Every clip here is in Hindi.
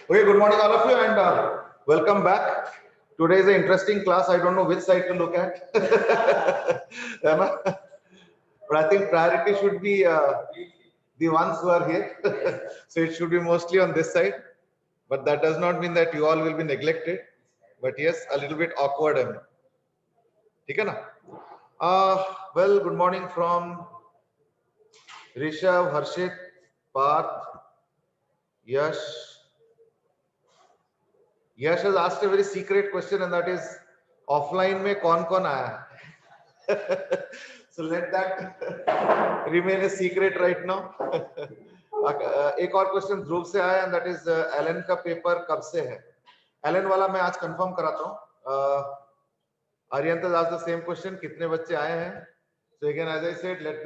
Okay, good morning all of you and welcome back. Today is an interesting class. I don't know which side to look at. But I think priority should be the ones who are here. So it should be mostly on this side. But that does not mean that you all will be neglected. But yes, a little bit awkward. Okay, na? Well, good morning from Rishabh, Harshit, Parth, Yash. Yash has asked a very secret question, and that is offline में कौन-कौन आया? So let that remain a secret right now. एक और क्वेश्चन ध्रुव से आया, and that is एलन का पेपर कब से है? एलन वाला मैं आज कंफर्म कराता हूँ. Aryanth has asked the same question. कितने बच्चे आए हैं? So again, as I said, let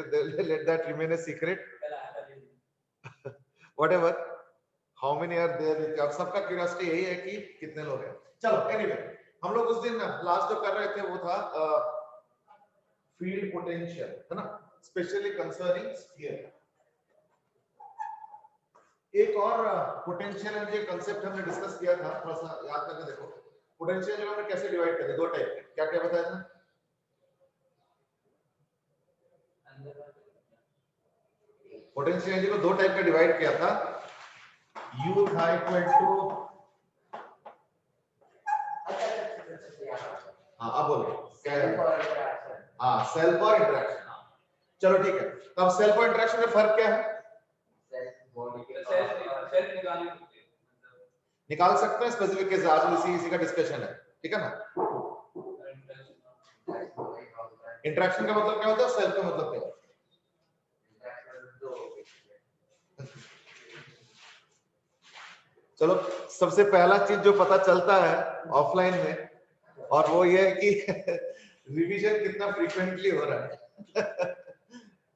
that remain a secret. Whatever. How many are there? अब सबका क्यूरियोसिटी यही है कि कितने लोग हैं. चलो, anyway, हम लोग उस दिन लास्ट जो कर रहे थे वो था फील्ड पोटेंशियल, है ना? Specially concerning sphere. एक और पोटेंशियल एनर्जी कांसेप्ट हमने डिस्कस किया था, थोड़ा सा याद करके देखो. पोटेंशियल एनर्जी हमने कैसे डिवाइड करे? दो टाइप के. क्या क्या बताया था? पोटेंशियल एनर्जी को दो टाइप का डिवाइड किया था. U था इक्वल टू, अब बोलो क्या है? सेल्फ और इंटरेक्शन. चलो ठीक है. तो अब सेल्फ और इंटरेक्शन में फर्क क्या है? निकाल सकते हैं स्पेसिफिक केस. आज इसी का डिस्कशन है, ठीक है ना? इंटरेक्शन का मतलब क्या होता है? सेल्फ का मतलब क्या है? चलो, सबसे पहला चीज जो पता चलता है ऑफलाइन में, और वो ये है कि रिवीजन कितना फ्रीक्वेंटली हो रहा है.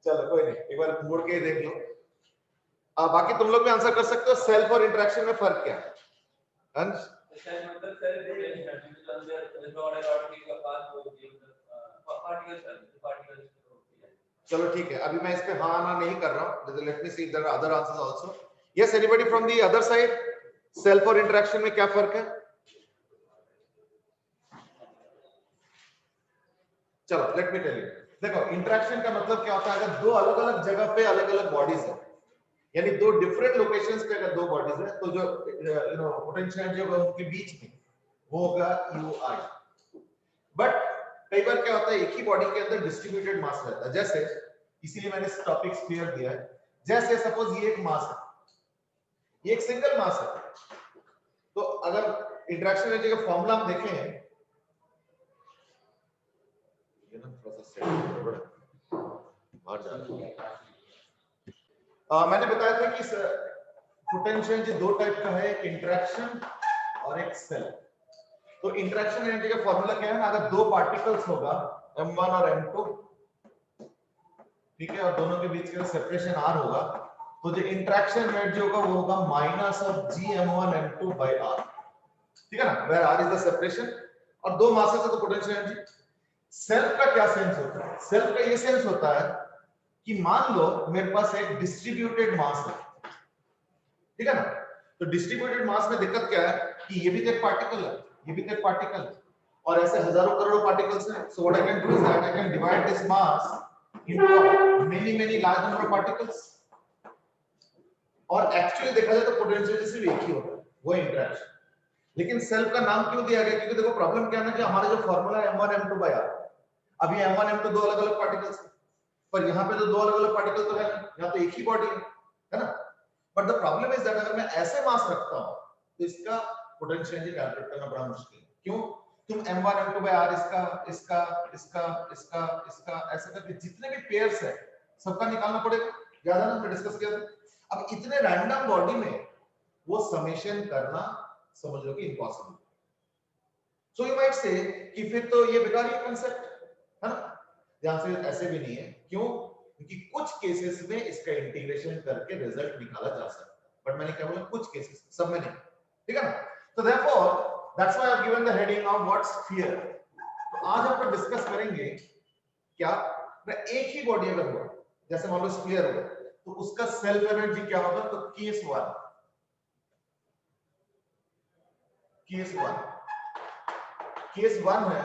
चलो कोई नहीं, एक बार मुड़ के देख लो. बाकी तुम लोग भी आंसर कर सकते हो. सेल्फ और इंटरेक्शन में फर्क क्या है? अंश, चलो ठीक है. अभी मैं इस पे हाँ ना नहीं कर रहा हूँ. Let me see there are other answers also. Yes, anybody from the other side? Self और इंटरेक्शन में क्या फर्क है? चलो लेट मी टेल यू. देखो, इंटरेक्शन का मतलब क्या होता है? अगर दो अलग अलग जगह पे अलग अलग बॉडीज है, यानी दो डिफरेंट लोकेशंस पे अगर दो बॉडीज है, तो जो पोटेंशियल जो होगा उनके बीच में वो होगा UI. बट कई बार क्या होता है, एक ही बॉडी के अंदर डिस्ट्रीब्यूटेड मास रहता है. जैसे, इसीलिए मैंने टॉपिक क्लियर दिया है. जैसे सपोज ये एक मास है, ये एक सिंगल मास है. तो अगर इंटरेक्शन एनर्जी का फॉर्मूला हम देखें, ये ना थोड़ा सा सेट बाहर जा रहा है. मैंने बताया था कि पोटेंशियल एनर्जी दो टाइप का है, एक इंटरेक्शन और एक सेल्फ. तो इंटरेक्शन एनर्जी का फॉर्मूला क्या है ना? अगर दो पार्टिकल्स होगा M1 और M2, ठीक है, और दोनों के बीच का सेपरेशन R होगा, तो जो इंटरेक्शन एनर्जी होगा वो होगा minus of G(M1M2) by R. ठीक है ना? Where R is the separation, और दो मासेस है तो पोटेंशियल एनर्जी. सेल्फ का क्या सेंस होता है? सेल्फ का ये सेंस होता है कि मान लो मेरे पास एक डिस्ट्रीब्यूटेड मास है, ठीक है ना? तो डिस्ट्रीब्यूटेड मास में दिक्कत क्या है कि ये भी एक पार्टिकल है, ये भी एक पार्टिकल है, और ऐसे हजारों करोड़ों पार्टिकल्स हैं. So what I can do is that I can divide this mass into many large number of particles. और एक्चुअली देखा जाए तो पोटेंशियल सिर्फ एक ही होता है, वो इंटरेक्शन. लेकिन सेल्फ का नाम क्यों दिया गया? क्योंकि देखो प्रॉब्लम क्या है ना कि हमारा जो फार्मूला है M1M2 by R, अभी M1 M2 दो अलग अलग पार्टिकल्स हैं, पर यहाँ पे तो दो अलग अलग पार्टिकल तो है, यहाँ तो एक ही बॉडी है ना? But the problem is that अगर मैं ऐसे मास रखता हूँ तो इसका पोटेंशियल एनर्जी कैलकुलेट करना बड़ा मुश्किल है. क्यों? तुम M1 M2 by R इसका इसका इसका इसका इसका ऐसे करके जितने भी पेयर्स है सबका निकालना पड़ेगा. याद है ना, हमने डिस्कस किया था. अब इतने रैंडम बॉडी में वो समेशन करना समझ लो कि impossible. So you might say कि फिर तो ये बेकार ही कांसेप्ट है ना? ध्यान से, ऐसे भी नहीं है. क्यों? क्योंकि कुछ केसेस में इसका इंटीग्रेशन करके रिजल्ट निकाला जा सकता है. बट मैंने क्या बोला? कुछ केसेस, सब में नहीं. ठीक है ना? तो therefore that's why I have given the heading of what sphere. तो आज हम लोग डिस्कस करेंगे क्या एक ही बॉडी अगर हुआ, जैसे मान लो स्फीयर हुआ, तो उसका सेल्फ एनर्जी क्या होगा? तो केस 1, केस वन है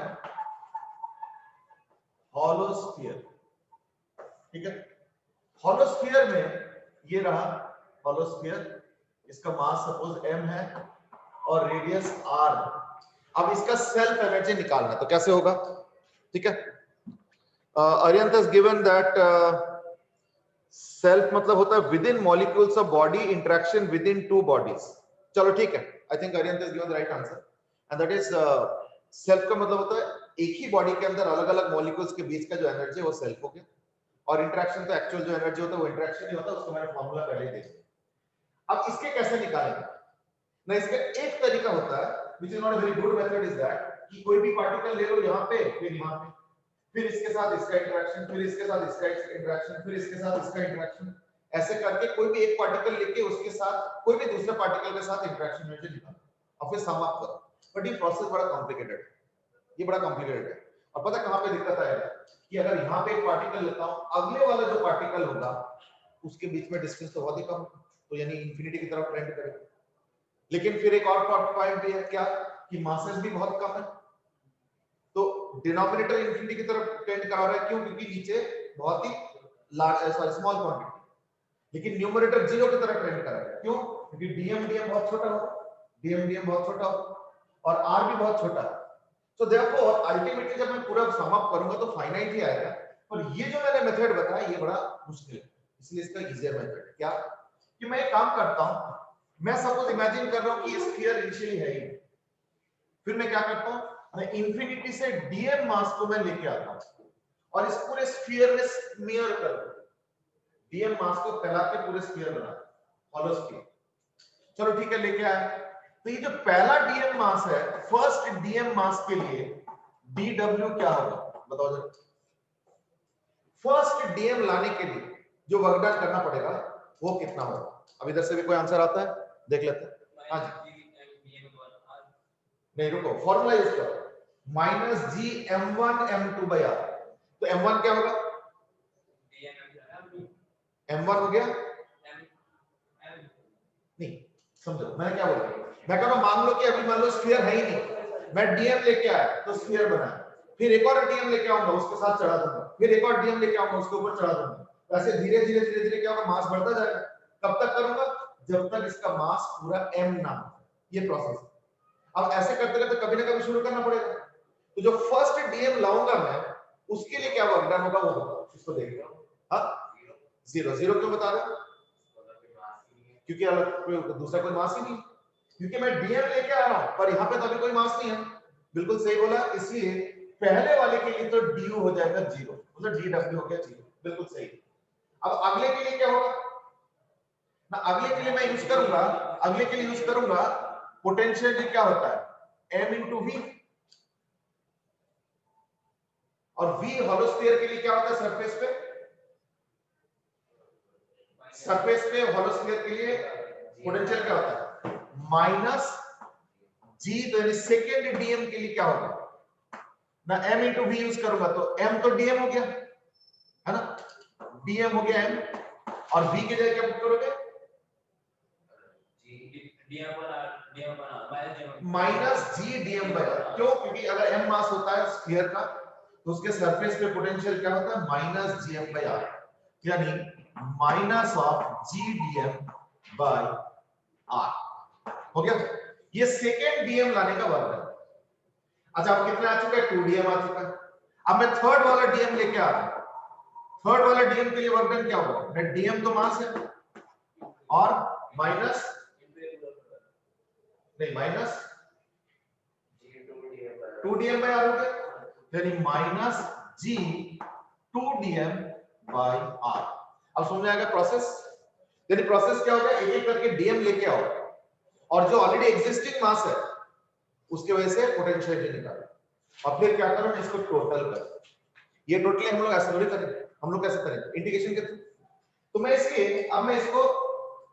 हॉलो स्फीयर, ठीक है। हॉलो स्फीयर में ये रहा हॉलो स्फीयर, इसका मास सपोज m है और रेडियस r। अब इसका सेल्फ एनर्जी निकालना है, तो कैसे होगा, ठीक है। Aryanth has given that self मतलब होता है with in molecules of body interaction with in two bodies. चलो ठीक है, I think Aryanth has given the right answer and that is self का मतलब होता है एक ही बॉडी के अंदर अलग अलग मॉलिक्यूल्स के बीच का जो एनर्जी है वो सेल्फ हो गया, और इंटरेक्शन तो एक्चुअल जो एनर्जी होता है वो इंटरेक्शन ही होता है, उसको मैंने फार्मूला पहले दे दिया। अब इसके कैसे निकालेंगे ना, इसका एक तरीका होता है which is not a very good method is that कि कोई भी पार्टिकल ले लो यहाँ पे, फिर यहाँ पे, फिर इसके साथ इसका इंटरेक्शन, फिर इसके साथ इसका इंटरेक्शन, फिर इसके साथ इसका इंटरेक्शन, ऐसे करके कोई भी एक पार्टिकल लेके उसके साथ कोई भी दूसरे पार्टिकल के साथ इंटरेक्शन एनर्जी निकालो और फिर सम अप करो। बट ये प्रोसेस बड़ा कॉम्प्लिकेटेड है, ये बड़ा कॉम्प्लिकेटेड है। और पता कहां पे दिक्कत आएगा कि अगर यहाँ पे एक पार्टिकल लेता हूं, अगले वाला जो पार्टिकल होगा उसके बीच में डिस्टेंस तो बहुत ही कम, तो यानी इंफिनिटी की तरफ ट्रेंड करेगा। लेकिन फिर एक और पॉइंट भी है क्या कि मासेस भी बहुत कम है, तो डिनोमिनेटर इंफिनिटी की तरफ टेंड करा रहा है। क्यों? क्योंकि नीचे बहुत ही लार्ज स्मॉल क्वांटिटी, लेकिन न्यूमरेटर जीरो की तरफ टेंड कर रहा है। क्यों? क्योंकि डीएम बहुत छोटा होगा, डीएम बहुत छोटा होगा और आर भी बहुत छोटा है। सो देयरफॉर अल्टीमेटली जब मैं पूरा सम अप करूंगा तो फाइनाइट ही आएगा। पर ये जो मैंने मेथड बताया ये बड़ा मुश्किल है, इसलिए इसका इजियर मेथड क्या कि मैं एक काम करता हूं, मैं सपोज इमेजिन कर रहा हूं कि ये स्फीयर इनिशियली है ही, फिर मैं क्या करता हूं, मैं इंफिनिटी से डीएम मास को मैं लेके आता हूं और इस पूरे स्फीयर में स्मीयर कर दूं, डीएम मास को फैला के पूरे स्फीयर बना हॉलो स्फीयर। चलो ठीक है, लेके आए। तो ये जो पहला डीएम मास है, फर्स्ट डीएम मास के लिए डीडब्ल्यू क्या होगा बताओ जरा। फर्स्ट डीएम लाने के लिए जो वर्क डन करना पड़ेगा वो कितना होगा? अब इधर से भी कोई आंसर आता है, देख लेते हैं। हाँ जी, नहीं रुको, फॉर्मूला यूज करो, minus G m1 m2 by r। तो m1 क्या होगा? m1 हो गया, नहीं समझो मैं क्या बोल रहा हूं। मैं कह रहा हूं मान लो कि अभी मान लो स्फीयर है ही नहीं, मैं डीएम लेके आया तो स्फीयर बना, फिर एक और डीएम लेके आऊंगा उसके साथ चढ़ा दूंगा, फिर एक और डीएम लेके आऊंगा उसके ऊपर चढ़ा दूंगा। ऐसे धीरे धीरे धीरे धीरे क्या होगा, मास बढ़ता जाएगा। कब तक करूंगा? जब तक इसका मास पूरा m ना हो, ये प्रोसेस। अब ऐसे करते करते कभी ना कभी शुरू करना पड़ेगा। तो जो फर्स्ट डीएम लाऊंगा मैं, उसके लिए क्या वर्क डन होगा वो बताओ, इसको देखिए। हां, जीरो। जीरो क्यों बता रहे हो? क्योंकि अलग दूसरा कोई मास ही नहीं, क्योंकि मैं डीएम लेके आ रहा हूं पर यहां पे तो अभी कोई मास नहीं है। बिल्कुल सही बोला, इसलिए पहले वाले के लिए तो डीयू हो जाएगा जीरो, मतलब डीडब्ल्यू हो गया जीरो, बिल्कुल सही। अब अगले के लिए क्या होगा ना, अगले के लिए मैं यूज करूंगा, अगले के लिए यूज करूंगा पोटेंशियल क्या होता है m into v, और v हॉलो स्फीयर के लिए क्या होता है सरफेस पे, सरफेस पे हॉलो स्फीयर के लिए पोटेंशियल क्या होता है माइनस जी। तो यानी सेकेंड डीएम के लिए क्या होगा ना, m into v यूज करूंगा तो m तो dm हो गया है ना, dm हो गया m, और v की जगह क्या पुट करोगे minus G dm by r. क्यों? क्योंकि अगर m मास होता है स्फीयर का तो उसके सरफेस पे पोटेंशियल क्या होता है माइनस जीएम बाय आर, यानी minus of G dm by r हो गया। ये सेकेंड डीएम लाने का वर्क है। अच्छा अब कितना आ चुका है? 2 डीएम आ चुका है। अब मैं थर्ड वाला डीएम लेके आ रहा हूं। थर्ड वाला डीएम के लिए वर्क डन क्या होगा? मैं डीएम तो मास है और माइनस नहीं माइनस 2 डीएम बाय आर हो गया, यानी minus G 2 dm by r. अब समझ में आएगा प्रोसेस? यानी प्रोसेस क्या होगा, एक एक करके डीएम लेके आओ और जो ऑलरेडी एग्जिस्टिंग मास है उसके वजह से पोटेंशियल निकालो, और फिर क्या करो, इसको टोटल करो। ये टोटली हम लोग ऐसे थोड़ी करेंगे, हम लोग कैसे करेंगे इंटीग्रेशन के थ्रू। तो मैं अब मैं इसको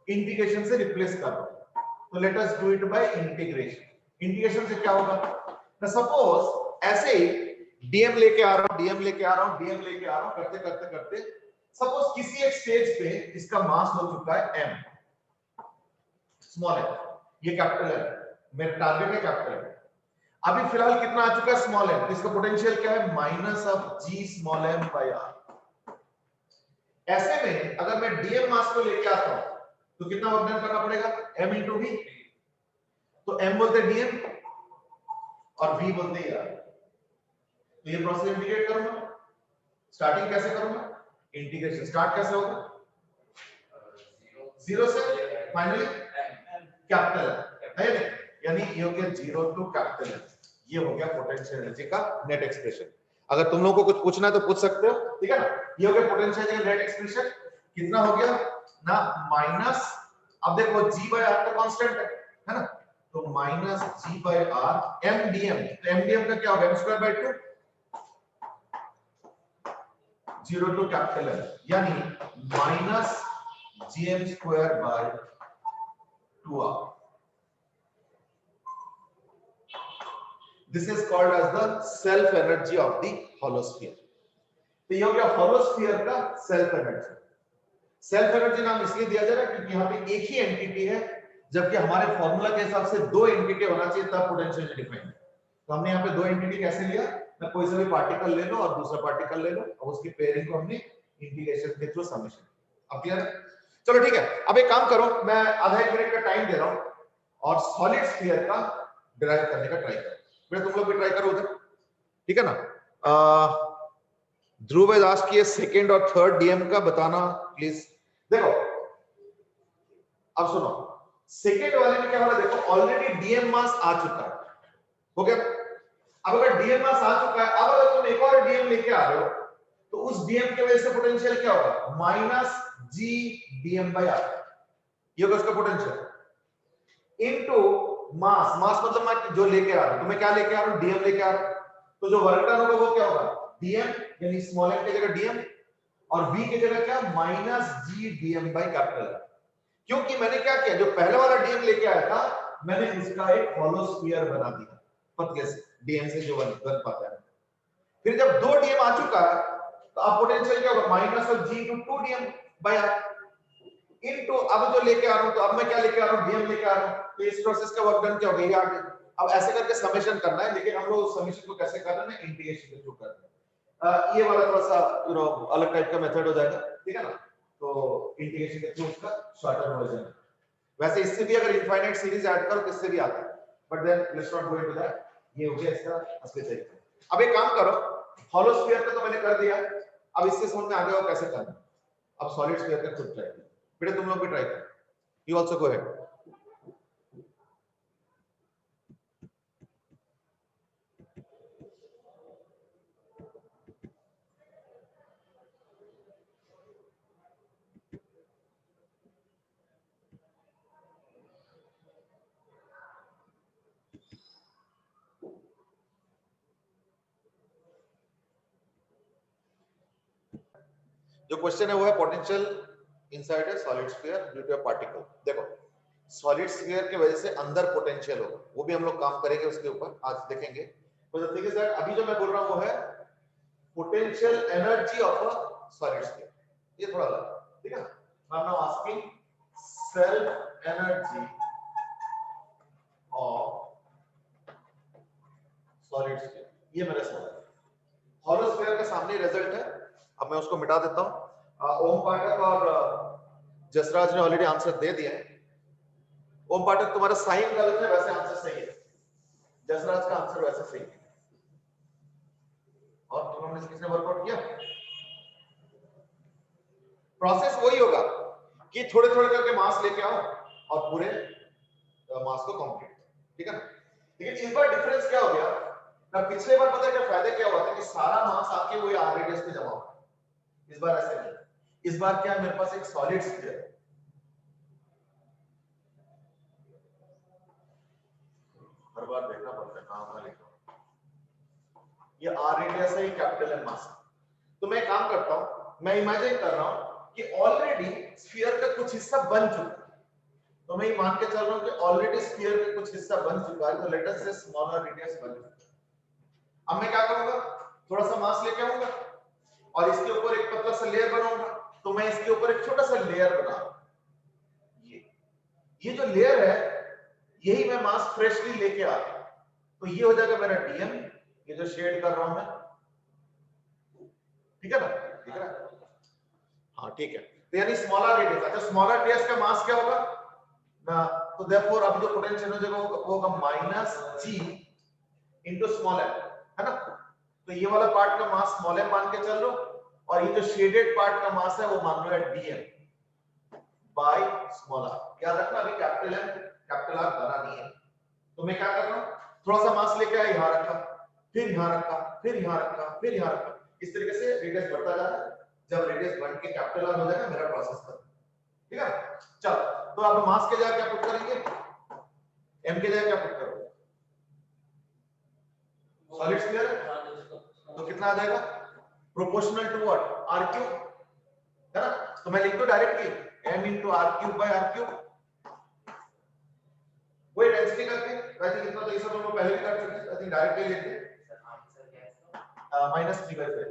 इंटीग्रेशन से रिप्लेस कर रहा हूं, तो let us do it by integration. Integration से क्या होगा ना, सपोज ऐसे ही डीएम लेके आ रहा हूं, डीएम लेके आ रहा हूं, डीएम लेके आ रहा हूं, करते करते करते सपोज किसी एक स्टेज पे इसका मास हो चुका है m, स्मॉल m, ये कैपिटल M, मेरा टारगेट है कैपिटल एम। अभी फिलहाल कितना आ चुका है, स्मॉल एम, इसका पोटेंशियल क्या है, minus of G small m by r. ऐसे में अगर मैं डीएम मास को लेके आता हूं तो कितना वर्क डन करना पड़ेगा, एम इंटू वी। तो एम बोलते डीएम और वी बोलते आर। तो ये प्रोसेस इंटीग्रेट करूंगा। स्टार्टिंग कैसे करूंगा, इंटीग्रेशन स्टार्ट कैसे होगा, जीरो से फाइनली कैपिटल है ना, यानी ये हो गया जीरो टू कैपिटल एम। ये हो गया पोटेंशियल एनर्जी का नेट एक्सप्रेशन। अगर तुम लोगों को कुछ पूछना है तो पूछ सकते हो, ठीक है ना। ये हो गया पोटेंशियल एनर्जी का नेट एक्सप्रेशन। कितना हो गया ना, माइनस, अब देखो जी बाय आर तो कांस्टेंट है ना, तो minus G by R M dM. तो एम डीएम का क्या होगा, M square by 2, zero to capital M, यानी minus GM square by 2r। This is called as the self energy of the hollow sphere। तो ये हो गया hollow sphere का self energy। self energy नाम इसलिए दिया जा रहा है क्योंकि यहाँ पे एक ही एंटिटी है, जबकि हमारे फॉर्मूला के हिसाब से दो एंटिटी होना चाहिए तब पोटेंशियल डिफाइन। तो हमने यहाँ पे दो एंटिटी कैसे लिया, मैं कोई सा भी पार्टिकल ले लो और दूसरा पार्टिकल ले लो और उसकी पेयरिंग को हमने इंटीग्रेशन के थ्रू समेशन। अब क्लियर, चलो ठीक है। अब एक काम करो, मैं आधा एक मिनट का टाइम दे रहा हूँ और सॉलिड स्फीयर का डिराइव करने का ट्राई करो। मैं तुम लोग भी ट्राई करो उधर, ठीक है ना। ध्रुव has asked कि सेकंड और थर्ड डीएम का बताना प्लीज। देखो अब सुनो, सेकंड वाले में क्या हो रहा है, देखो ऑलरेडी डीएम मास आ चुका है, हो गया। अब अगर डीएम मास आ चुका है, अब अगर तुम एक और डीएम लेके आ रहे हो तो उस डीएम की वजह से पोटेंशियल क्या होगा, minus G dm by r. ये होगा उसका पोटेंशियल इनटू मास। मास मतलब मैं जो लेके आ रहा हूं, तो मैं क्या लेके आ रहा हूं, डीएम लेके आ रहा हूं, तो जो वर्क डन होगा वो क्या होगा, डीएम, यानी स्मॉल एम की जगह डीएम और वी की जगह क्या, minus G dm by capital. क्योंकि मैंने क्या किया, जो पहले वाला डीएम लेके आया था मैंने इसका एक हॉलो स्फीयर बना दिया पतले से, डीएम से जो बन पाता है। फिर जब दो डीएम आ चुका है तो अब पोटेंशियल क्या होगा, minus of G to 2 dm by r into, अब जो लेके आ रहा हूं, तो अब मैं क्या लेके आ रहा हूं, डीएम लेके आ रहा हूं, तो इस प्रोसेस का वर्क डन क्या होगा, ये आ गया। अब ऐसे करके समेशन करना है, लेकिन हम लोग उस समेशन को कैसे कर रहे हैं, इंटीग्रेशन के थ्रू कर रहे हैं। ये वाला थोड़ा सा अलग टाइप का मेथड हो जाएगा, ठीक है ना। तो इंटीग्रेशन के थ्रू उसका शॉर्टर वर्जन। वैसे इससे भी अगर इनफाइनाइट सीरीज ऐड करो किससे भी आता है, but then let's not go into that. ये हो गया इसका असली तरीका। अब एक काम करो, हॉलो स्फीयर का तो मैंने कर दिया, अब इससे समझ में आ गया कैसे करना। अब सॉलिड स्फीयर का खुद ट्राई करो, बेटा तुम लोग भी ट्राई करो। You also go ahead. जो क्वेश्चन है वो है potential inside a solid sphere due to a particle. देखो सॉलिड स्फीयर की वजह से अंदर पोटेंशियल होगा, वो भी हम लोग काम करेंगे उसके ऊपर, आज देखेंगे। तो द थिंग इज दैट अभी जो मैं बोल रहा हूं वो है potential energy of a solid sphere. ये थोड़ा अलग है, ठीक है। I M now asking self energy of solid sphere. ये मेरा सवाल है। हॉलो स्फीयर का सामने रिजल्ट है, अब मैं उसको मिटा देता हूं। ओम पाठक और जसराज ने ऑलरेडी आंसर दे दिया है। ओम पाठक तुम्हारा साइन गलत है, वैसे आंसर सही है। जसराज का आंसर वैसे सही है। और तुम लोगों ने किसने वर्कआउट किया? प्रोसेस वही होगा कि थोड़े थोड़े करके मास लेके आओ और पूरे मास को कंप्लीट, ठीक है ना। लेकिन इस बार डिफरेंस क्या हो गया ना, पिछले बार पता है क्या फायदा क्या हुआ था कि सारा मास आके वही आर रेडियस पे जमा हुआ। इस बार ऐसे नहीं, इस बार क्या मेरे पास एक सॉलिड स्फीयर है, हर बार देखना पड़ता है कहां लिखा ये आर रेडियस है, कैपिटल एम मास। तो मैं काम करता हूं, मैं इमेजिन कर रहा हूं कि ऑलरेडी स्फीयर का कुछ हिस्सा बन चुका है, तो मैं मान के चल रहा हूं कि ऑलरेडी स्फीयर का कुछ हिस्सा बन चुका है, तो लेट अस से स्मॉलर रेडियस बन चुका है। अब मैं क्या करूंगा, थोड़ा सा मास लेके आऊंगा और इसके ऊपर एक पतला सा लेयर बनाऊंगा, तो मैं इसके ऊपर एक छोटा सा लेयर बना रहा हूं। ये जो लेयर है यही मैं मास फ्रेशली लेके आ गया, तो ये हो जाएगा मेरा डीएम, ये जो शेड कर रहा हूं मैं, ठीक है ना, दिख रहा है? हाँ ठीक है, तो यानी स्मॉलर रेडियस। अच्छा स्मॉलर रेडियस का मास क्या होगा ना, तो देयरफॉर अभी जो पोटेंशियल हो जाएगा वो होगा माइनस जी इनटू स्मॉल एम, है ना। तो ये वाला पार्ट का मास स्मॉल एम मान के चल लो, और ये जो शेडेड पार्ट का मास है वो मान लो है डीएम बाय स्मॉल आर। याद रखना अभी कैपिटल एम कैपिटल आर बना नहीं है, तो मैं क्या कर रहा हूं, थोड़ा सा मास लेके आया, यहां रखा, फिर यहां रखा, फिर यहां रखा, फिर यहां रखा, इस तरीके से रेडियस बढ़ता जा रहा है। जब रेडियस बढ़ के कैपिटल आर हो जाएगा मेरा प्रोसेस खत्म, ठीक है। चलो तो अब मास के जगह क्या पुट करेंगे, एम के जगह क्या पुट करोगे, सॉलिड स्फीयर, तो कितना आ जाएगा, proportional to what, r cube, है ना। तो मैं लिख दो directly m into r cube by r cube, वही डेंसिटी करके वैसे लिखना, तो ये सब हम लोग पहले भी कर चुके हैं, आई थिंक डायरेक्टली लिख दे -3/5,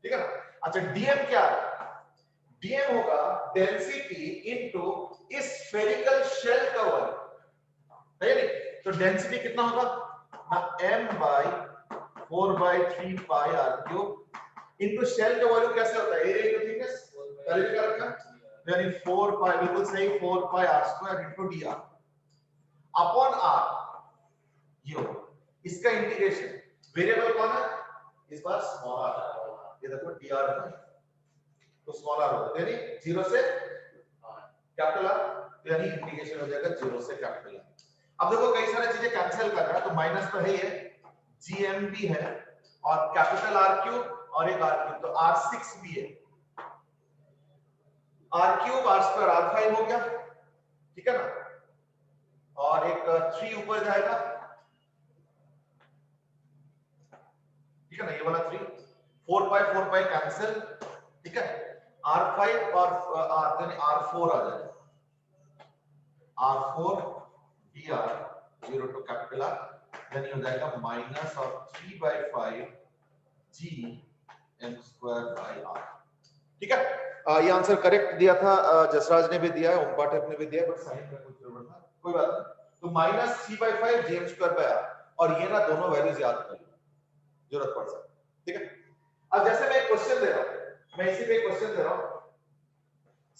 ठीक है ना। अच्छा dm क्या है, dm होगा डेंसिटी इनटू इस स्फेरिकल शेल का वॉल्यूम, है नहीं। तो डेंसिटी कितना होगा ना, m by 4/3 pi r cube into shell का वॉल्यूम कैसे होता है, एरिया इनटू थिकनेस, पहले भी क्या रखा, यानी 4 pi, बिल्कुल सही, 4 pi r square into dr upon r, ये होगा इसका इंटीग्रेशन। वेरिएबल कौन है इस बार, स्मॉल r, ये देखो dr है ना, तो स्मॉल r होगा, यानी 0 से कैपिटल R, यानी इंटीग्रेशन हो जाएगा 0 से कैपिटल R। अब देखो कई सारी चीजें कैंसिल कर रहा है, तो माइनस तो है ही है, GM भी है, और कैपिटल R क्यूब और एक R क्यूब, तो R6 भी है, R cube R square R5 हो गया, ठीक है ना, और एक 3 ऊपर जाएगा, ठीक है ना, ये वाला 3, 4 पाई कैंसिल, ठीक है, R5 और R यानी R4 आ जाएगा, R4 dr 0 to capital R, यानी हो जाएगा minus of 3/5 g m square by r, ठीक है। ये आंसर करेक्ट दिया था, जसराज ने भी दिया है, ओम पाठक ने भी दिया है, बट साइन में कुछ गड़बड़ था, कोई बात नहीं। तो -3/5 g m square by r, और ये ना दोनों वैल्यूज याद कर लो, जरूरत पड़ सकती है, ठीक है। अब जैसे मैं एक क्वेश्चन दे रहा हूं, मैं इसी पे एक क्वेश्चन दे रहा हूं,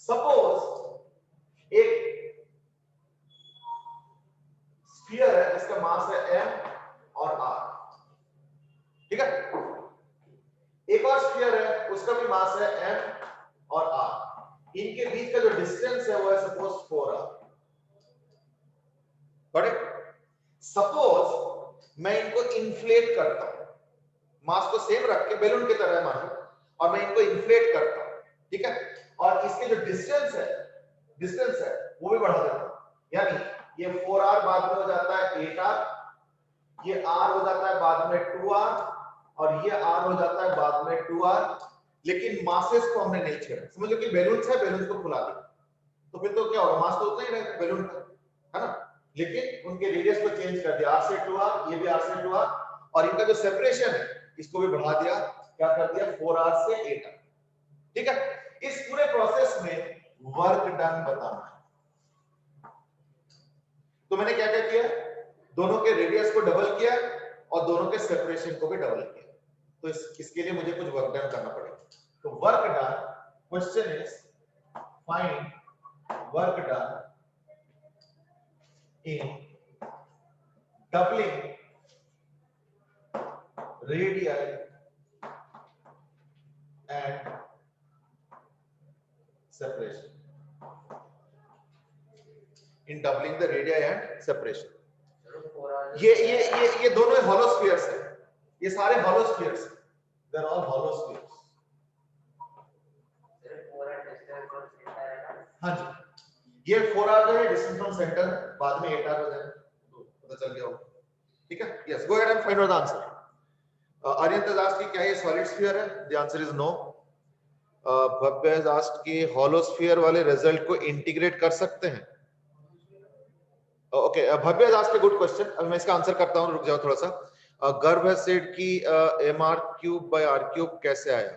सपोज एक स्फीयर है जिसका मास है m और r, ठीक है। एक और स्फीयर है उसका भी मास है m और r, इनके बीच का जो डिस्टेंस है वो है सपोज 4r, बट सपोज मैं इनको इन्फ्लेट करता हूं, मास को सेम रख के बेलून की तरह मानो, और मैं इनको इन्फ्लेट करता हूं, ठीक है, और इसके जो डिस्टेंस है वो भी बढ़ा देता हूं, यानी ये 4r बाद में हो जाता है 8r, ये r हो जाता है बाद में 2r, और ये r हो जाता है बाद में 2r, लेकिन मासेस को हमने नहीं छेड़ा, समझ लो कि बैलून्स है, बैलून को फुला दिया, तो फिर तो क्या होगा, मास तो उतना ही रहेगा बैलून का, है ना, लेकिन उनके रेडियस को चेंज कर दिया, r से 2r, ये भी r से 2r, और इनका जो सेपरेशन है इसको भी बढ़ा दिया, क्या कर दिया 4r से 8r, ठीक है। इस पूरे प्रोसेस में वर्क डन बताना है, तो मैंने क्या क्या किया, दोनों के रेडियस को डबल किया और दोनों के सेपरेशन को भी डबल किया, तो इसके लिए मुझे कुछ वर्क डन करना पड़ेगा। तो work done, question is find work done in doubling radii and separation, in doubling the radii and separation, ये दोनों hollow spheres हैं, ये सारे hollow spheres हैं, they are all hollow spheres, हाँ जी, ये 4r जो है डिस्टेंस फ्रॉम सेंटर, बाद में 8r हो जाएगा, तो पता चल गया होगा, ठीक है। Yes, go ahead and find out the answer. Aryan has asked कि क्या ये सॉलिड स्फीयर है, the answer is no. Bhavya has asked कि हॉलो स्फीयर वाले रिजल्ट को इंटीग्रेट कर सकते हैं, okay. Bhavya has asked a good question, अब मैं इसका आंसर करता हूं, रुक जाओ थोड़ा सा। गर्भ has said कि mr³/r³ कैसे आया,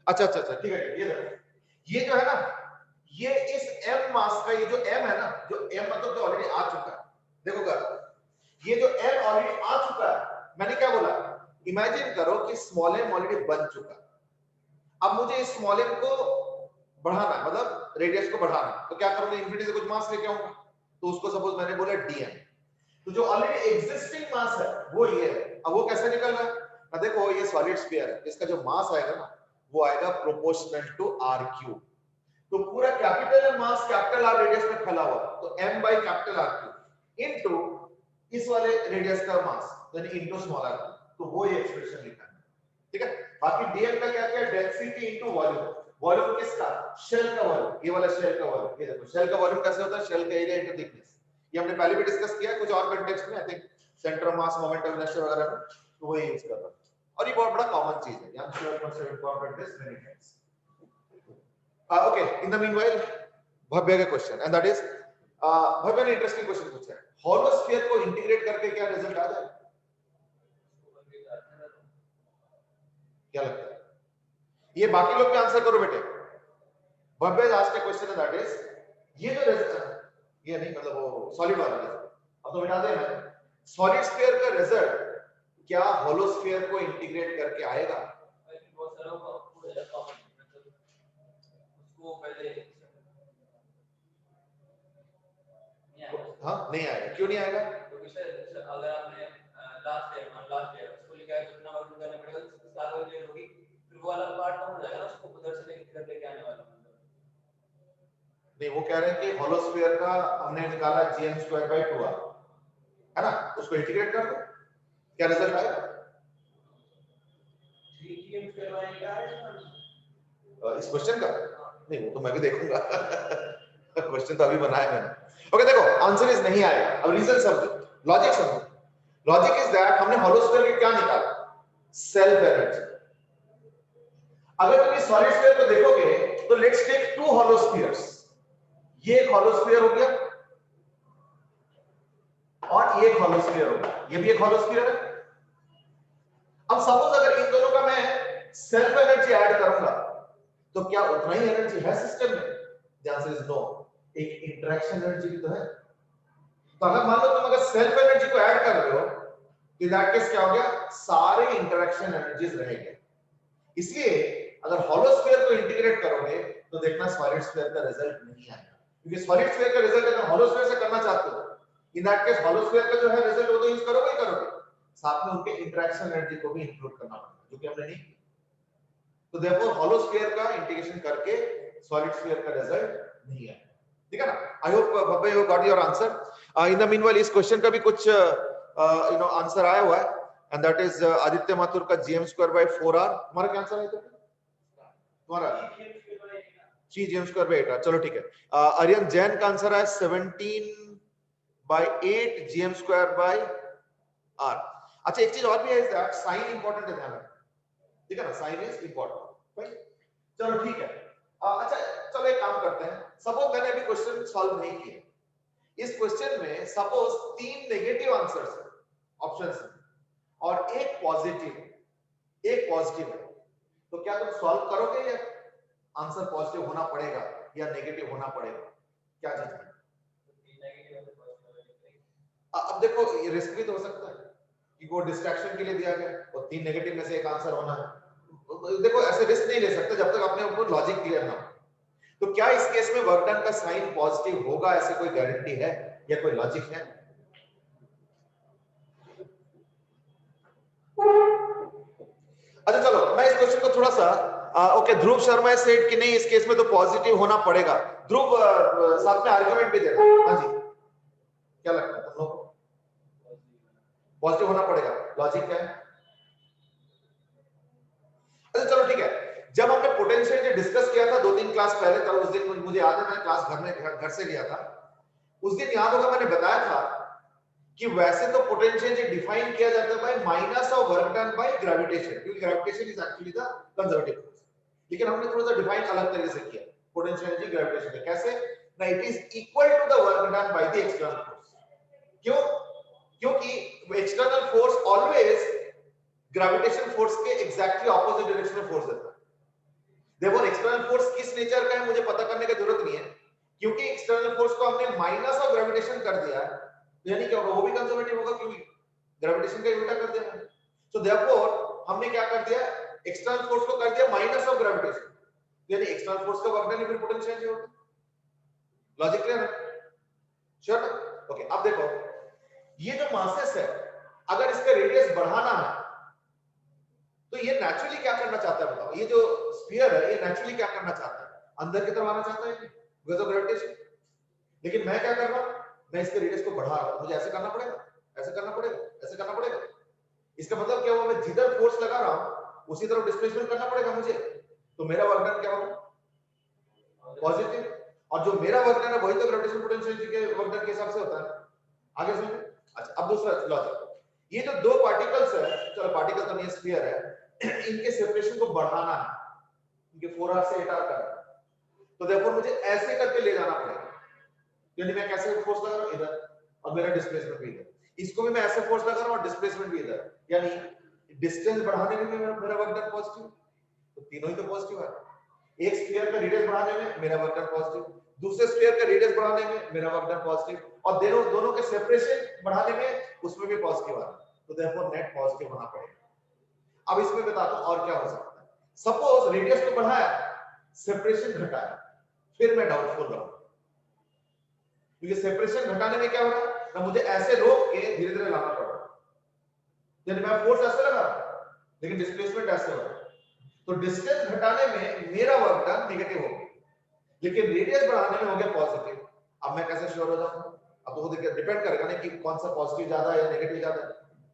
अच्छा, ठीक है, ये देखो, ये जो है ना, ये इस m मास का, ये जो m है ना, जो m मतलब जो ऑलरेडी आ चुका है, देखो कर, ये जो m ऑलरेडी आ चुका है, मैंने क्या बोला, इमेजिन करो कि स्मॉल m ऑलरेडी बन चुका है, अब मुझे इस स्मॉल m को बढ़ाना है, मतलब रेडियस को बढ़ाना है, तो क्या करूंगा, इंफिनिटी से कुछ मास लेके आऊंगा, तो उसको सपोज मैंने बोला dm, तो जो ऑलरेडी एग्जिस्टिंग मास है वो ये है। अब वो कैसे निकल रहा है ना, देखो ये सॉलिड स्फीयर है, इसका जो मास आएगा ना वो आएगा प्रोपोर्शनल टू r क्यूब, तो पूरा capital mass capital R radius में फैला हुआ, तो m by capital R cube into इस वाले रेडियस का मास यानी इनटू स्मॉल r, तो वो ये एक्सप्रेशन लिखा है, ठीक है। बाकी dm का क्या क्या, डेंसिटी इनटू वॉल्यूम, वॉल्यूम किसका, शेल का वॉल्यूम, ये वाला शेल का वॉल्यूम, ये देखो शेल का वॉल्यूम कैसे होता है, शेल का एरिया इनटू थिकनेस, ये हमने पहले भी डिस्कस किया है कुछ और कॉन्टेक्स्ट में, I think centre of mass, moment of inertia वगैरह में, तो वही यूज कर रहा हूं, और ये बहुत बड़ा कॉमन चीज है, I am sure you must have encountered this many times. Okay, in the meanwhile Bhavya का question, and that is Bhavya ने इंटरेस्टिंग क्वेश्चन पूछा है, हॉलो स्फीयर को इंटीग्रेट करके क्या रिजल्ट आ जाए, क्या लगता है, ये बाकी लोग भी आंसर करो बेटे। भव्य आज का क्वेश्चन है दैट इज, ये जो ये नहीं मतलब वो सॉलिड वाला रिजल्ट, अब तो मिटा देना, सॉलिड स्फीयर का रिजल्ट क्या हॉलो स्फीयर को इंटीग्रेट करके आएगा, बहुत सारा उसको पहले हाँ नहीं आएगा, क्यों नहीं आएगा, क्योंकि सर अगर आपने लास्ट ईयर उसको लिखा है कितना वर्क करना पड़ेगा, सारा वर्क क्लियर होगी, फिर वो वाला पार्ट कम हो जाएगा ना, उसको उधर से लेके आने वाला, नहीं वो कह रहे हैं कि हॉलो स्फीयर का हमने निकाला gm²/2r है ना, उसको इंटीग्रेट कर दो, क्या रिजल्ट आएगा, 3gm²/2 इस क्वेश्चन का, नहीं वो तो मैं भी देखूंगा क्वेश्चन तो अभी बनाया मैंने, ओके देखो आंसर इज नहीं आएगा, अब रीजन समझो, लॉजिक समझो, लॉजिक इज दैट हमने हॉलो स्फीयर के क्या निकाला, सेल्फ एनर्जी, अगर तुम इस सॉलिड स्फीयर को देखोगे तो let's take two hollow spheres, ये एक हॉलो स्फीयर हो गया और ये एक हॉलो स्फीयर हो गया, ये भी एक हॉलो स्फीयर है, अब सपोज अगर इन दोनों का मैं सेल्फ एनर्जी ऐड करूंगा तो क्या उतना ही एनर्जी है सिस्टम में, द आंसर इज नो, एक इंटरेक्शन एनर्जी भी तो है, तो अगर मान लो तुम अगर सेल्फ एनर्जी को ऐड कर रहे हो तो दैट केस क्या हो गया, सारे इंटरेक्शन एनर्जीज रहेंगे, इसलिए अगर हॉलो स्फीयर को इंटीग्रेट करोगे तो देखना सॉलिड स्फीयर का रिजल्ट नहीं आएगा, क्योंकि सॉलिड स्फीयर का रिजल्ट अगर हॉलो स्फीयर से करना चाहते हो, in that case hollow sphere का जो है रिजल्ट वो तो यूज करोगे ही करोगे, साथ में उनके इंटरेक्शन एनर्जी को भी इंक्लूड करना पड़ेगा, जो कि हमने नहीं किया, तो देयरफॉर हॉलो स्फीयर का इंटीग्रेशन करके सॉलिड स्फीयर का रिजल्ट नहीं आएगा, ठीक है ना। आई होप बब्बे you got your answer. In the meanwhile इस क्वेश्चन का भी कुछ यू नो आंसर आया हुआ है, and that is Aditya Mathur का gm²/4r, तुम्हारा क्या आंसर है तुम्हारा gm²/8r, चलो ठीक है। आर्यन जैन का आंसर है 17/8 gm²/r। अच्छा एक चीज और भी है, इज दैट साइन इंपॉर्टेंट है, ध्यान रखना, ठीक है ना, साइन इज इंपॉर्टेंट, चलो ठीक है। अच्छा चलो एक काम करते हैं, सपोज मैंने अभी क्वेश्चन सॉल्व नहीं किया, इस क्वेश्चन में सपोज 3 नेगेटिव आंसर्स है ऑप्शंस में और एक पॉजिटिव है, तो क्या तुम सॉल्व करोगे या आंसर पॉजिटिव होना पड़ेगा या नेगेटिव होना पड़ेगा, क्या जजमेंट, अब देखो ये रिस्क भी तो हो सकता है कि वो डिस्ट्रैक्शन के लिए दिया गया और 3 नेगेटिव में से एक आंसर होना है, देखो ऐसे रिस्क नहीं ले सकते जब तक अपने ऊपर लॉजिक क्लियर ना हो, तो क्या इस केस में वर्क डन का साइन पॉजिटिव होगा, ऐसे कोई गारंटी है या कोई लॉजिक है, अच्छा चलो मैं इस क्वेश्चन को थोड़ा सा ओके, ध्रुव शर्मा सेड कि नहीं इस केस में तो पॉजिटिव होना पड़ेगा, ध्रुव साथ में आर्गुमेंट भी देना, हाँ जी क्या लगता है तुम लोग को, पॉजिटिव होना पड़ेगा, लॉजिक क्या है, अच्छा चलो ठीक है, जब हमने पोटेंशियल डिस्कस किया था 2-3 क्लास पहले, तब उस दिन मुझे याद है मैंने क्लास घर से लिया था, उस दिन याद होगा मैंने बताया था कि वैसे तो पोटेंशियल डिफाइन किया जाता है by minus of work done by gravitation, क्योंकि gravitation is actually the conservative force, लेकिन हमने थोड़ा सा डिफाइन अलग तरीके से किया पोटेंशियल एनर्जी ग्रेविटेशन में, कैसे ना it is equal to the work done by the external force, क्यों, क्योंकि external force always gravitation force के एग्जैक्टली ऑपोजिट डायरेक्शन में फोर्स देता है, देखो एक्सटर्नल फोर्स किस नेचर का है मुझे पता करने की जरूरत नहीं है, क्योंकि एक्सटर्नल फोर्स को हमने माइनस ऑफ ग्रेविटेशन कर दिया है, यानी क्या होगा, वो भी कंजर्वेटिव होगा क्योंकि ग्रेविटेशन का उल्टा कर दिया। सो देयरफॉर हमने क्या कर दिया, एक्सटर्नल फोर्स को कर दिया माइनस ऑफ ग्रेविटेशन, यानी एक्सटर्नल फोर्स का वर्क डन फिर पोटेंशियल चेंज होगा। लॉजिक क्लियर है? श्योर? ओके, अब देखो ये जो मासेस है, अगर इसका रेडियस बढ़ाना है तो ये नेचुरली क्या करना चाहता है बताओ, ये जो स्फीयर है ये नेचुरली क्या करना चाहता है, अंदर की तरफ आना चाहता है बिकॉज़ ऑफ ग्रेविटेशन। लेकिन मैं क्या कर रहा हूं, मैं इसके रेडियस को बढ़ा रहा हूं, मुझे ऐसे करना पड़ेगा, ऐसे करना पड़ेगा, ऐसे करना पड़ेगा। इसका मतलब क्या हुआ, मैं जिधर फोर्स लगा रहा हूं उसी तरफ डिस्प्लेसमेंट करना पड़ेगा मुझे, तो मेरा वर्क डन क्या होगा, पॉजिटिव। और जो मेरा वर्क डन है वही तो ग्रेविटेशन पोटेंशियल के वर्क डन के हिसाब से होता है। आगे सुनिए। अच्छा, अब दूसरा लॉजिक, ये जो दो पार्टिकल्स है, चलो पार्टिकल तो नहीं स्फीयर है, इनके सेपरेशन को बढ़ाना है, इनके 4r से 8r करना, तो देयरफॉर मुझे ऐसे करके ले जाना पड़ेगा, यानी मैं कैसे फोर्स लगा रहा हूं इधर और मेरा डिस्प्लेसमेंट भी इधर, इसको भी मैं ऐसे फोर्स लगा रहा हूं और डिस्प्लेसमेंट भी इधर, यानी डिस्टेंस बढ़ाने में मेरा वर्क डन पॉजिटिव, तो तीनों ही तो पॉजिटिव है। एक स्फीयर का रेडियस बढ़ाने में मेरा वर्क डन पॉजिटिव, दूसरे स्फीयर का रेडियस बढ़ाने में मेरा वर्क डन पॉजिटिव, और दोनों के सेपरेशन बढ़ाने में उसमें भी पॉजिटिव आ रहा है, तो देयरफॉर नेट पॉजिटिव होना पड़ेगा। अब इसमें बताता हूं और क्या हो सकता है। सपोज रेडियस को बढ़ाया, सेपरेशन घटाया, फिर मैं डाउटफुल रहूं, क्योंकि सेपरेशन घटाने में क्या हो रहा है ना, मुझे ऐसे रोक के धीरे धीरे लाना पड़ रहा है, यानी मैं फोर्स ऐसे लगा रहा हूं लेकिन डिस्प्लेसमेंट ऐसे हो रहा है, तो डिस्टेंस घटाने में मेरा वर्क डन नेगेटिव हो गया, लेकिन रेडियस बढ़ाने में हो गया पॉजिटिव। अब मैं कैसे श्योर हो जाऊंगा, अब तो वो डिपेंड करेगा ना कि कौन सा पॉजिटिव ज्यादा है या नेगेटिव ज्यादा है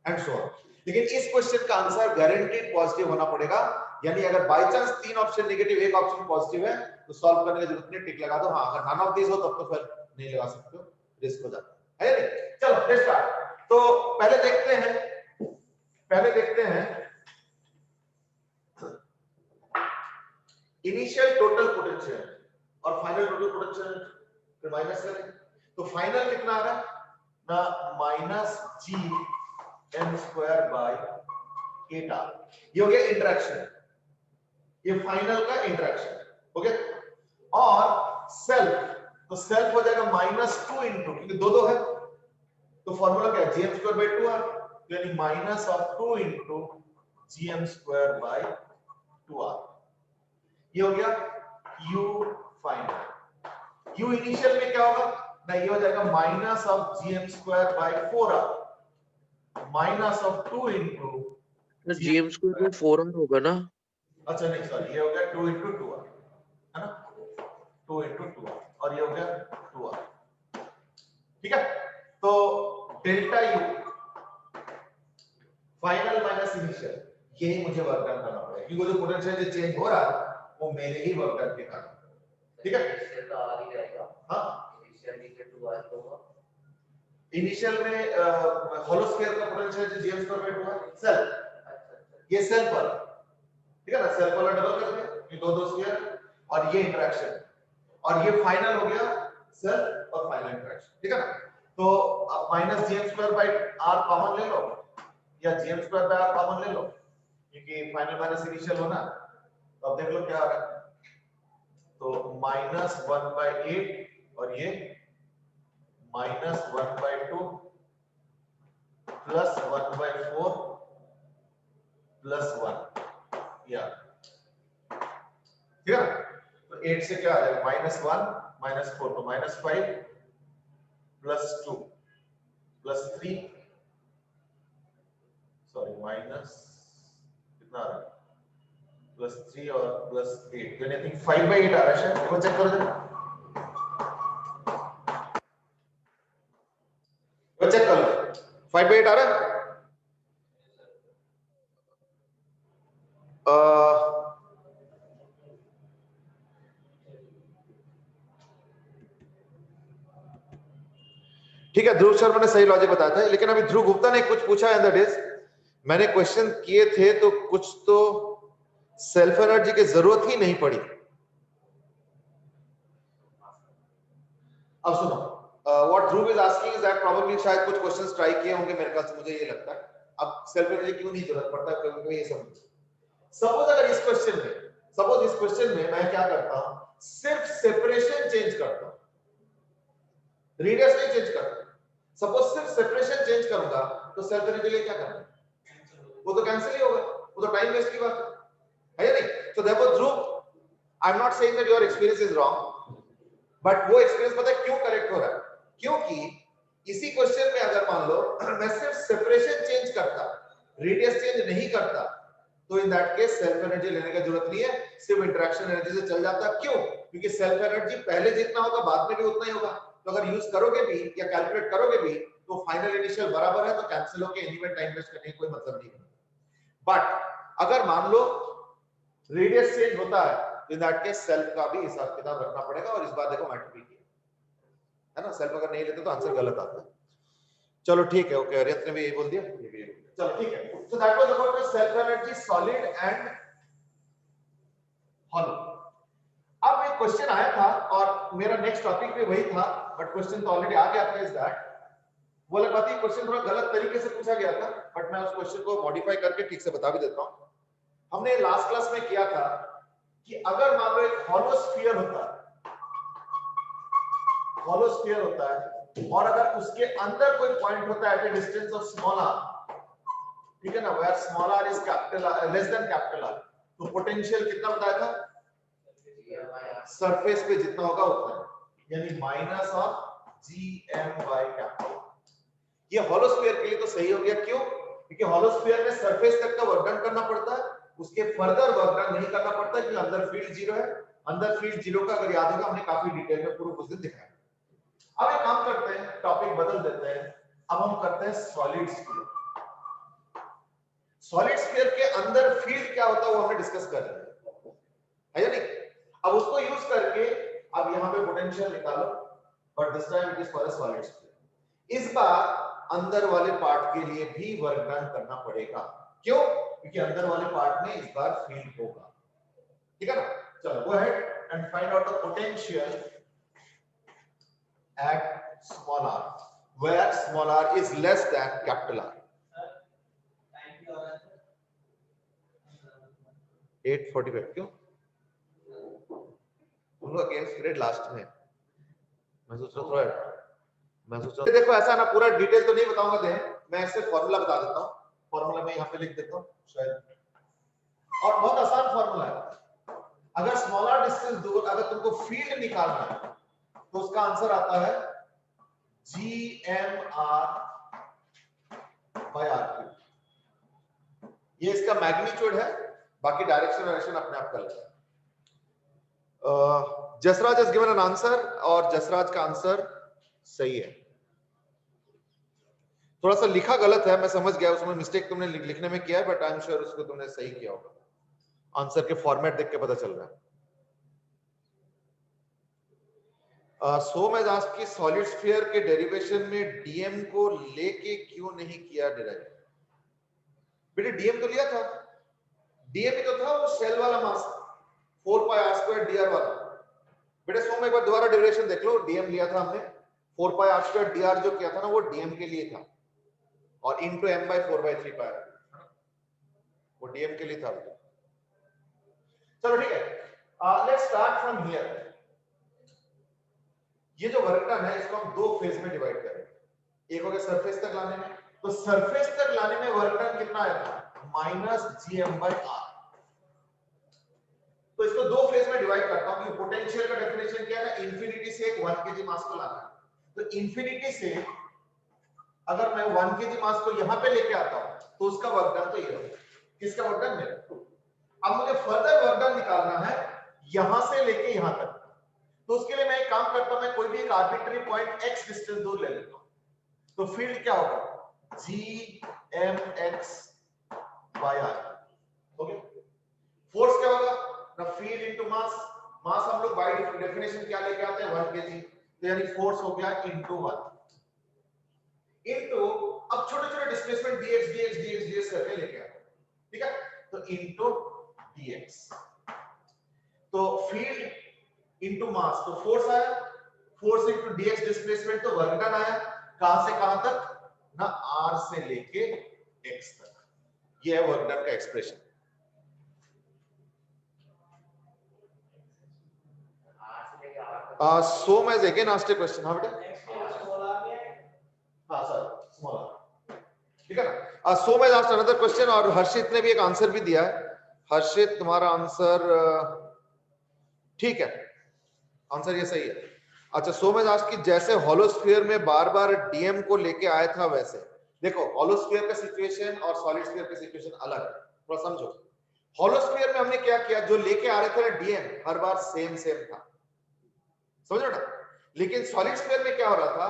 एंड सो ऑन। लेकिन इस क्वेश्चन का आंसर गारंटीड पॉजिटिव होना पड़ेगा, यानी अगर बाय चांस तीन ऑप्शन नेगेटिव एक ऑप्शन पॉजिटिव है तो सॉल्व करने की जरूरत नहीं, टिक लगा दो। हां, अगर नन ऑफ दिस हो तब तो फिर नहीं लगा सकते हो, रिस्क हो जाता है नहीं। चलो लेट्स स्टार्ट। तो पहले देखते हैं इनिशियल टोटल पोटेंशियल और फाइनल टोटल पोटेंशियल, फिर माइनस करें तो फाइनल कितना आ रहा है ना, माइनस gm² बाय 8r। ये हो गया इंटरेक्शन, ये फाइनल का इंटरेक्शन हो गया। और सेल्फ, तो सेल्फ हो जाएगा -2 इंटू, क्योंकि दो है तो फॉर्मूला क्या है, gm² बाय 2r, यानी -2 इंटू gm² बाय 2r। ये हो गया u फाइनल। u इनिशियल में क्या होगा ना, ये हो जाएगा -gm² bye 4r -2 into gm² में 4r होगा ना। अच्छा नहीं सॉरी, ये हो गया 2 इंटू 2r, है ना, 2 इंटू 2r, और ये हो गया 2r। ठीक है, तो delta u final minus initial, यही मुझे वर्क डन करना पड़ेगा, क्योंकि जो पोटेंशियल जो चेंज हो रहा है वो मेरे ही वर्क डन के कारण। ठीक है, इनिशियल तो आ ही रहेगा। हां, इनिशियल नीचे 2r होगा। इनिशियल में होलो स्फीयर का पोटेंशियल जो gm² बाय 2 है, सेल, ये सेल पर, ठीक है ना, सेल वाला डबल कर दिया, ये दो स्फीयर और ये इंटरेक्शन, और ये फाइनल हो गया सेल और फाइनल इंटरेक्शन। ठीक है ना, तो अब -gm² बाय r कॉमन ले लो या gm² बाय r कॉमन ले लो, क्योंकि फाइनल माइनस इनिशियल होना। तो अब देख लो क्या आ रहा है, तो -1/8 और ये -1/2 प्लस 1/4 प्लस 1, या ठीक है। तो 8 से क्या आ जाएगा, -1 -4, तो -5 प्लस 2 प्लस 3, सॉरी माइनस कितना आ रहा है, +3 और +8, यानी आई थिंक 5/8 आ रहा है शायद, वो चेक करो जरा, वो चेक कर लो, 5/8 आ रहा है। ठीक है, ध्रुव शर्मा ने सही लॉजिक बताया था, लेकिन अभी ध्रुव गुप्ता ने कुछ पूछा है, दैट इज मैंने क्वेश्चन किए थे तो कुछ तो सेल्फ एनर्जी की जरूरत ही नहीं पड़ी। अब सुनो, what Dhruv is asking is that probably शायद कुछ क्वेश्चंस ट्राई किए होंगे मेरे ख्याल से, मुझे ये लगता है। अब सेल्फ एनर्जी क्यों नहीं जरूरत पड़ता है कभी-कभी, ये समझ। सपोज अगर इस क्वेश्चन में मैं क्या करता हूं, सिर्फ सेपरेशन चेंज करता हूं, रेडियस नहीं चेंज करता, सपोज सिर्फ चेंज करूंगा तो सेल्फ एनर्जी लिए क्या करना, वो तो कैंसिल ही होगा, वो तो टाइम वेस्ट की बात है या नहीं। So therefore Dhruv, I am not saying that your experience is wrong, but वो एक्सपीरियंस पता है क्यों करेक्ट हो रहा है, क्योंकि इसी क्वेश्चन में अगर मान लो मैं सिर्फ सेपरेशन चेंज करता, रेडियस चेंज नहीं करता, तो in that case self energy लेने की जरूरत नहीं है, सिर्फ इंटरेक्शन एनर्जी से चल जाता। क्यों? क्योंकि सेल्फ एनर्जी पहले जितना होगा बाद में भी उतना ही होगा, तो अगर यूज करोगे भी या कैलकुलेट करोगे भी तो फाइनल इनिशियल बराबर है, तो कैंसिल होके एनीवे टाइम वेस्ट करने की कोई मतलब नहीं है। बट अगर मान लो रेडियस चेंज होता है, तो इन दैट केस सेल्फ का भी हिसाब किताब रखना पड़ेगा, और इस बार देखो मैटर भी किया है ना, सेल्फ अगर नहीं लेते तो आंसर गलत आता है। चलो ठीक है, ओके, अरियत ने भी यही बोल दिया, ये भी चलो ठीक है। So that was about self energy solid and hollow. अब एक क्वेश्चन आया था और मेरा नेक्स्ट टॉपिक भी वही था, बट क्वेश्चन तो ऑलरेडी आ गया था, इज दैट वो अलग बात है, क्वेश्चन थोड़ा गलत तरीके से पूछा गया था, बट मैं उस क्वेश्चन को मॉडिफाई करके ठीक से बता भी देता हूं। हमने लास्ट क्लास में किया था कि अगर मान लो एक हॉलो स्फीयर होता है, हॉलो स्फीयर होता है, और अगर उसके अंदर कोई पॉइंट होता है at a distance of small r, ठीक है ना, where small r is capital r less than capital r, तो पोटेंशियल कितना बताया था, सरफेस पे जितना होगा उतना, यानी minus of gm by capital. ये हॉलो स्फीयर के लिए तो सही हो गया, क्यों? क्योंकि हॉलो स्फीयर में सरफेस तक का वर्क डन करना पड़ता है, उसके फर्दर वर्क डन नहीं करना पड़ता, क्योंकि अंदर फील्ड जीरो है। अंदर फील्ड जीरो का अगर याद होगा हमने काफी डिटेल में पूरा उस दिन दिखाया। अब एक काम करते हैं, टॉपिक बदल देते हैं, अब हम करते हैं सॉलिड स्फीयर। सॉलिड स्फीयर के अंदर फील्ड क्या होता है वो हमने डिस्कस कर लिया है या नहीं। अब उसको यूज करके अब यहां पे पोटेंशियल निकालो, but this time it is for a solid sphere. इस बार अंदर वाले पार्ट के लिए भी वर्क डन करना पड़ेगा, क्यों? क्योंकि अंदर वाले पार्ट में इस बार फील्ड होगा, ठीक है ना। चलो गो ahead and find out the potential at small r, where small r is less than capital R. 8:45 क्यों? तुम लोग अगेंस्ट पीरियड लास्ट में, मैं सोच रहा देखो ऐसा ना पूरा डिटेल तो नहीं बताऊंगा दे, मैं ऐसे फॉर्मूला बता देता हूं, फॉर्मूला मैं यहां पे लिख देता हूं शायद, और बहुत आसान फॉर्मूला है। अगर स्मॉलर डिस्टेंस दूर अगर तुमको फील्ड निकालना है तो उसका आंसर आता है gmr by r3। ये इसका मैग्नीट्यूड है, बाकी डायरेक्शन अपने आप कर लेते हैं। Jasraj has given an answer और जसराज का आंसर सही है। थोड़ा सा लिखा गलत है, मैं समझ गया, उसमें मिस्टेक तुमने लिखने में किया है, बट आई एम श्योर उसको तुमने सही किया होगा, आंसर के फॉर्मेट देख के पता चल रहा है। सो मैं आज की सॉलिड स्फीयर के डेरिवेशन में डीएम को लेके क्यों नहीं किया डिराइव? बेटे डीएम तो लिया था, डीएम ही तो था वो शेल वाला मास 4πr² dr वाला। बेटे सो में एक बार दोबारा डेरिवेशन देख लो, डीएम लिया था हमने, 4πr² dr जो किया था ना वो डीएम के लिए था, और इनटू m/4/3π वो डीएम के लिए था। चलो ठीक है, लेट्स स्टार्ट फ्रॉम हियर। ये जो वर्क डन है इसको हम दो फेज में डिवाइड करेंगे। एक हो गया सरफेस तक लाने में, तो सरफेस तक लाने में वर्क डन कितना आया था, -gm/r। तो इसको दो फेज में डिवाइड करता हूं कि पोटेंशियल का डेफिनेशन क्या है, इंफिनिटी से एक 1 kg मास को लाना है। तो इंफिनिटी से अगर मैं 1 kg मास को यहां पे लेके आता हूं तो उसका वर्क डन तो ये होगा, किसका वर्क डन मेरा। अब मुझे फर्दर वर्क डन निकालना है यहां से लेके यहां तक, तो उसके लिए मैं एक काम करता हूं, मैं कोई भी एक आर्बिट्ररी पॉइंट x डिस्टेंस दूर ले लेता हूं, तो फील्ड क्या होगा, gmx by r। Okay, force क्या होगा ना, फील्ड इनटू मास। मास हम लोग बाय डेफिनेशन क्या लेके आते हैं, 1 kg, तो यानी फोर्स हो गया इनटू 1 इनटू, अब छोटे छोटे displacement dx dx dx dx करके लेके आते हैं, ठीक है, तो इनटू dx। तो फील्ड इनटू मास, तो फोर्स आया, फोर्स इनटू dx डिस्प्लेसमेंट, तो वर्क डन आया, कहां से कहां तक ना, r से लेके x तक। ये है वर्क डन का एक्सप्रेशन। So मैं again asked a question, हाँ बेटा, हाँ सर, स्मॉल r, सो मैं लास्ट अनदर क्वेश्चन, और हर्षित ने भी एक आंसर भी दिया है। हर्षित तुम्हारा आंसर ठीक है, आंसर ये सही है। अच्छा, सो मैं लास्ट की जैसे होलोस्फीयर में बार बार डीएम को लेके आया था, वैसे देखो होलोस्फीयर का सिचुएशन और सॉलिड स्फीयर का सिचुएशन अलग है, थोड़ा समझो। होलोस्फीयर में हमने क्या किया, जो लेके आ रहे थे ना डीएम, हर बार सेम सेम था, समझो ना। लेकिन सॉलिड स्फीयर में क्या हो रहा था,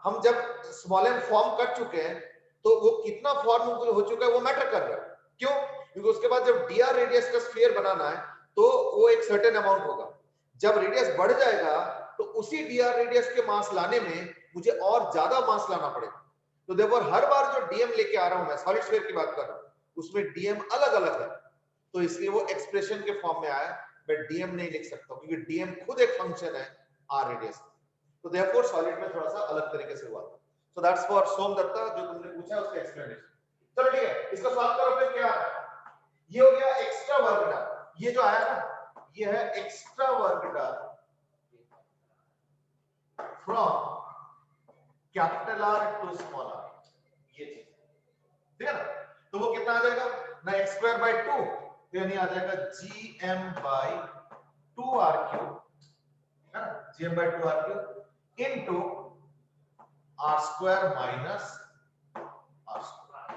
हम जब स्मॉल एम फॉर्म कर चुके हैं तो वो कितना फॉर्म हो चुका है वो मैटर कर रहा है। क्यों? क्योंकि उसके बाद जब डीआर रेडियस का स्फीयर बनाना है तो वो एक सर्टेन अमाउंट होगा। जब रेडियस बढ़ जाएगा तो उसी डीआर रेडियस के मास लाने में मुझे और ज्यादा मास लाना पड़ेगा। तो देखो हर बार जो डीएम लेके आ रहा हूं मैं, सॉलिड स्फीयर की बात कर रहा हूं, उसमें डीएम अलग अलग है, तो इसलिए वो एक्सप्रेशन के फॉर्म में आया। मैं डीएम नहीं लिख सकता क्योंकि डीएम खुद एक फंक्शन है आर रेडियस। तो देयरफॉर सॉलिड में थोड़ा सा अलग तरीके से हुआ। सो दैट्स फॉर सोम दत्ता, जो तुमने पूछा उसका एक्सप्लेनेशन। चलो ठीक है, इसका सॉल्व करो। फिर क्या ये हो गया एक्स्ट्रा वर्क डन, ये जो आया ना ये है extra work done from capital r to small r, ये चीज ठीक है ना। तो वो कितना आ जाएगा ना, x स्क्वायर बाय 2, तो यानी आ जाएगा gm बाय 2r3, है ना, gm by 2r3 into r square minus r square,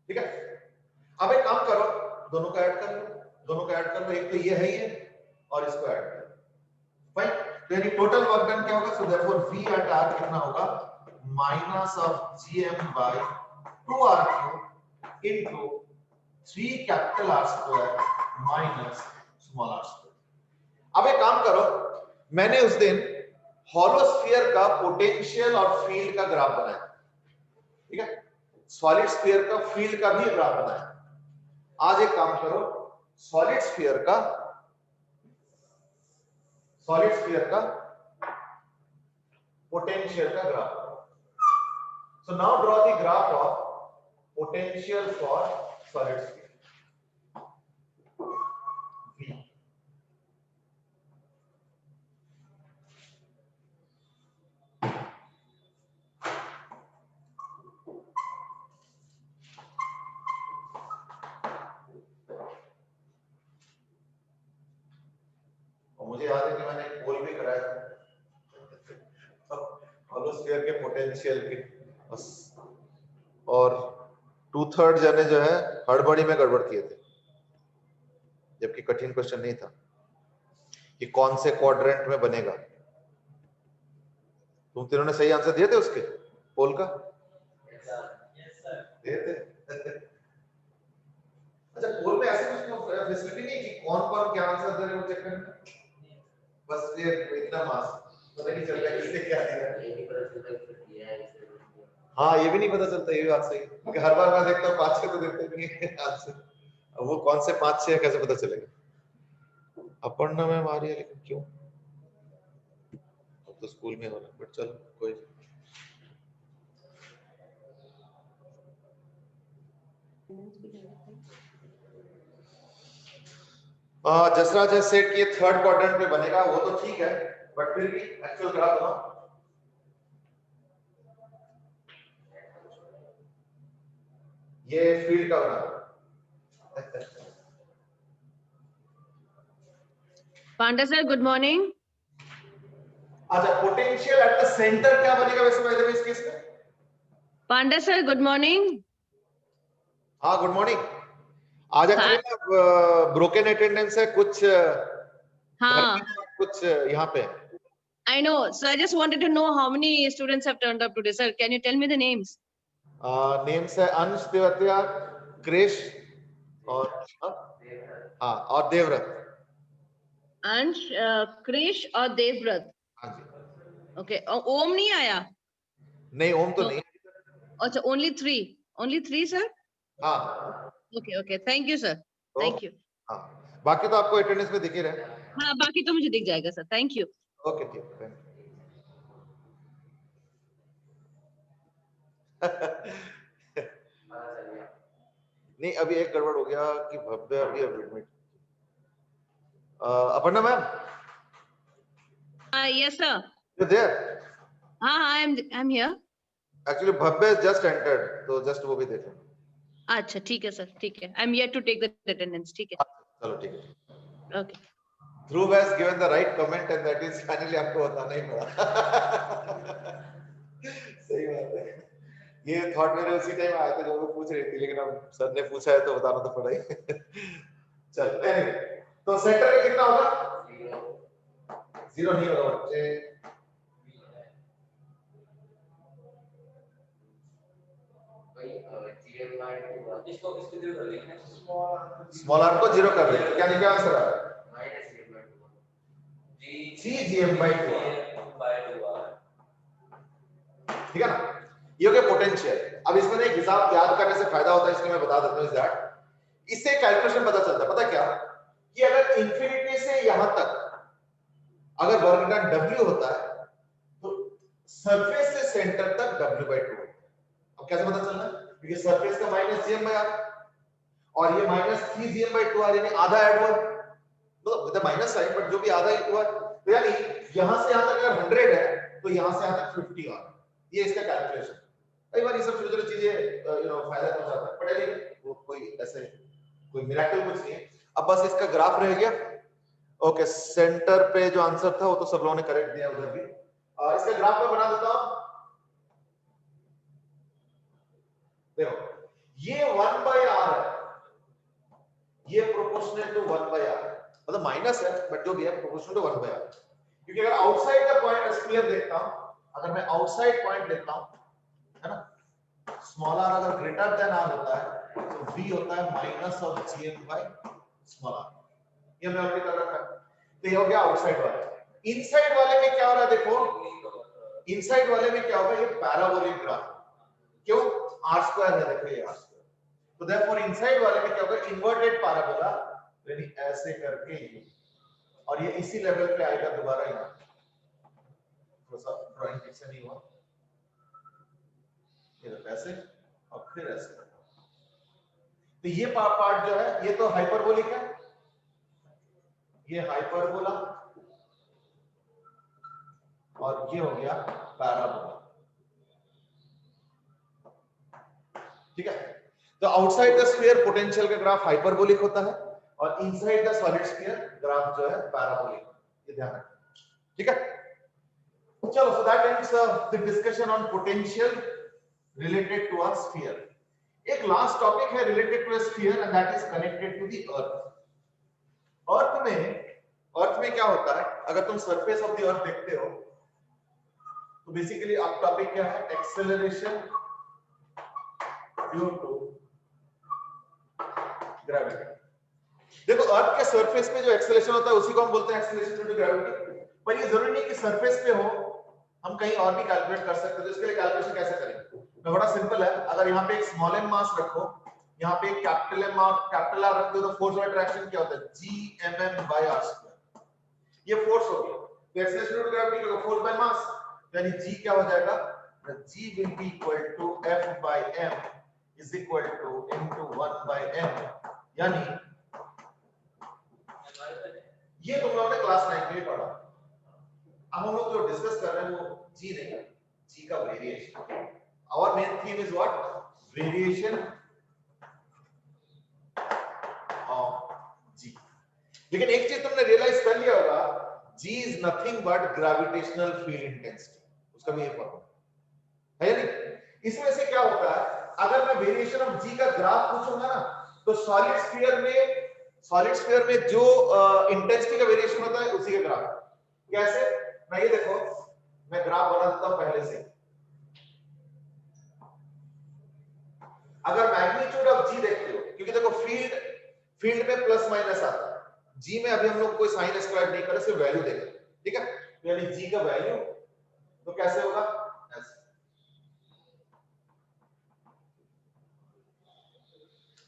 ठीक है। अब एक काम करो, दोनों को ऐड कर लो, दोनों को ऐड कर लो, एक तो ये है ये और इसको ऐड कर लो, फाइन। तो यानी टोटल वर्क डन क्या होगा, so therefore v at r कितना होगा, minus of gm by 2r3 into 3 capital R square minus small r square. अब एक काम करो, मैंने उस दिन होलोस्फीयर का पोटेंशियल और फील्ड का ग्राफ बनाया, ठीक है, सॉलिड स्फीयर का फील्ड का भी ग्राफ बनाया। आज एक काम करो, सॉलिड स्फीयर का पोटेंशियल का graph. So now draw the graph of potential for solid sphere V। और मुझे याद है कि मैंने एक पोल भी कराया था होलोस्फीयर के पोटेंशियल की, और 2/3 जने जो है हड़बड़ी में गड़बड़ किए थे, जबकि कठिन क्वेश्चन नहीं था कि कौन से क्वाड्रेंट में बनेगा। तुम तीनों ने सही आंसर दिए थे उसके पोल का? दिए थे। अच्छा, पोल में ऐसे कुछ फैसिलिटी नहीं कि कौन कौन क्या आंसर दे रहे हो चेक करने, बस ये इतना मास पता नहीं चल रहा है किसने क्या दिया। हाँ, ये भी नहीं पता चलता, ये भी बात सही, क्योंकि हर बार मैं देखता हूँ 5-6 तो देते नहीं है आंसर, अब वो कौन से 5-6 कैसे पता चलेगा। अपर्णा मैम आ रही है, लेकिन क्यों, अब तो स्कूल में हो रहा है, बट चलो कोई। जसराज है सेट कि 3rd क्वाड्रेंट में बनेगा, वो तो ठीक है, बट फिर भी एक्चुअल ग्राफ बनाओ। ये फील्ड का बना पांडा सर, गुड मॉर्निंग। अच्छा, पोटेंशियल एट द सेंटर क्या बनेगा वैसे बाय द वे इस केस में? पांडा सर, गुड मॉर्निंग। हाँ, गुड मॉर्निंग। आज एक्चुअली ना ब्रोकन अटेंडेंस है, कुछ हाँ, कुछ यहाँ पे। I know. So I just wanted to know how many students have turned up today, sir. Can you tell me the names? Names है अंश, देवत्या, क्रिश और हाँ और देवव्रत। अंश, क्रिश और देवव्रत। हाँ जी। Okay. ओम नहीं आया? नहीं, ओम तो नहीं। अच्छा, only three, sir. हाँ। Okay. Thank you, sir. Thank you. हाँ, बाकी तो आपको अटेंडेंस में दिख ही रहे। हाँ, बाकी तो मुझे दिख जाएगा, सर। Thank you. ओके, ठीक है। नहीं, अभी एक गड़बड़ हो गया कि भव्य अभी admit. Aparna ma'am, Yes, sir. You there? हाँ, I'm here. Actually Bhavya just entered, तो जस्ट वो भी देखो। अच्छा ठीक है सर, ठीक है। I am yet to take the attendance, ठीक है। चलो ठीक है। Okay. Dhruv has given the right comment and that is finally आपको बताना ही पड़ा। सही बात है। ये थॉट मेरे उसी टाइम आया था जब वो पूछ रही थी, लेकिन अब सर ने पूछा है तो बताना तो पड़ा ही। चल anyway, तो सेंटर में कितना होगा? 0 नहीं होगा बच्चे। इसको जीरो कर लेंगे। स्मॉल r को 0 कर देंगे, क्या निकला आंसर? G/2 ठीक है ना? ये हो गया पोटेंशियल। अब इसमें एक हिसाब याद करने से फायदा होता है, इसलिए मैं बता देता हूं। दैट इससे कैलकुलेशन पता चलता है। पता क्या कि अगर इंफिनिटी से यहां तक अगर वर्क डन W होता है तो सरफेस से सेंटर तक W/2 होता है। अब कैसे पता चलना? क्योंकि सरफेस का माइनस GM/r और ये माइनस 3GM/2r, यानी आधा ऐड हुआ, मतलब विद माइनस साइन, बट जो भी आधा ही हुआ, तो यानी यहां से यहां तक अगर 100 है तो यहां से यहां तक 50 आ। ये इसका कैलकुलेशन। कई बार ये सब छोटी छोटी चीजें फायदा पहुंचाता है, बट वो कोई ऐसे कोई मिरेकल कुछ नहीं है। अब बस इसका ग्राफ रह गया। ओके, सेंटर पे जो आंसर था वो तो सब लोगों ने करेक्ट दिया उधर भी। इसका ग्राफ मैं बना देता हूं। देखो ये 1/r है, ये प्रोपोर्शनल टू 1/r, मतलब माइनस है बट जो भी है प्रोपोर्शनल टू 1/r। क्योंकि अगर आउटसाइड का पॉइंट स्क्वायर देखता हूं, अगर मैं आउटसाइड पॉइंट लेता हूं, है ना, स्मॉल r अगर ग्रेटर देन r होता है तो v होता है माइनस ऑफ gm/स्मॉल r। ये हमने ऑलरेडी कर रखा है। तो ये हो गया आउटसाइड वाला। इनसाइड वाले में क्या हो रहा है? देखो इनसाइड वाले में क्या होगा? ये पैराबोलिक ग्राफ। क्यों? r² है, देखो ये r²। तो देयरफॉर इनसाइड वाले में क्या होगा? इन्वर्टेड पैराबोला, यानी ऐसे करके ये, और ये इसी लेवल पे आएगा दोबारा यहाँ। थोड़ा सा ड्राइंग ठीक से नहीं हुआ, ये देखो ऐसे और फिर ऐसे। तो ये पार्ट जो है ये तो हाइपरबोलिक है, ये हाइपरबोला, और ये हो गया पैराबोला। ठीक है? तो आउटसाइड द स्फीयर पोटेंशियल का ग्राफ हाइपरबोलिक होता है और inside the solid sphere graph जो है पैराबोलिक। ये ध्यान रखना, ठीक है? चलो, so that ends the discussion on potential related to a sphere. एक लास्ट टॉपिक है related to a sphere and that is connected to the earth. अर्थ में क्या होता है? अगर तुम सरफेस ऑफ द अर्थ देखते हो तो बेसिकली अब टॉपिक क्या है? Acceleration due to gravity. देखो अर्थ के सरफेस पे जो एक्सेलरेशन होता है उसी को हम बोलते हैं एक्सेलरेशन ड्यू टू ग्रेविटी। पर ये जरूरी नहीं कि सरफेस पे हो, हम कहीं और भी कैलकुलेट कर सकते हैं। तो इसके लिए कैलकुलेशन कैसे करेंगे? तो बड़ा सिंपल है। अगर यहाँ पे एक स्मॉल m मास रखो, यहाँ पे एक कैपिटल R रख दो, तो फोर्स ऑफ अट्रैक्शन क्या होता है? Gmm/r²। ये फोर्स हो गया। तो एक्सेलरेशन ड्यू टू ग्रेविटी का फोर्स बाय मास, यानी G क्या हो जाएगा? G will be equal to F/m is equal to into 1/m। यानी ये तुम लोगों ने क्लास 9 में पढ़ा। अब हम लोग जो डिस्कस कर रहे हैं वो G नहीं है, G का variation. Our main theme is what? Variation of G। लेकिन एक चीज तुमने रियलाइज कर लिया होगा, G is nothing but gravitational field intensity। उसका भी एक फॉर्मूला है नहीं? इसमें से क्या होता है? अगर मैं वेरिएशन ऑफ G का ग्राफ पूछूंगा ना, तो सॉलिड स्फीयर में जो इंटेंसिटी का वेरिएशन होता है उसी का ग्राफ। कैसे? मैं ये देखो, मैं ग्राफ बना देता हूं पहले से। अगर मैग्नीट्यूड ऑफ G देखते हो, क्योंकि देखो फील्ड में प्लस माइनस आता है, G में अभी हम लोग कोई साइन एस्क्राइब नहीं करे, सिर्फ वैल्यू देखें, ठीक है? यानी G का वैल्यू तो कैसे होगा? ऐसे।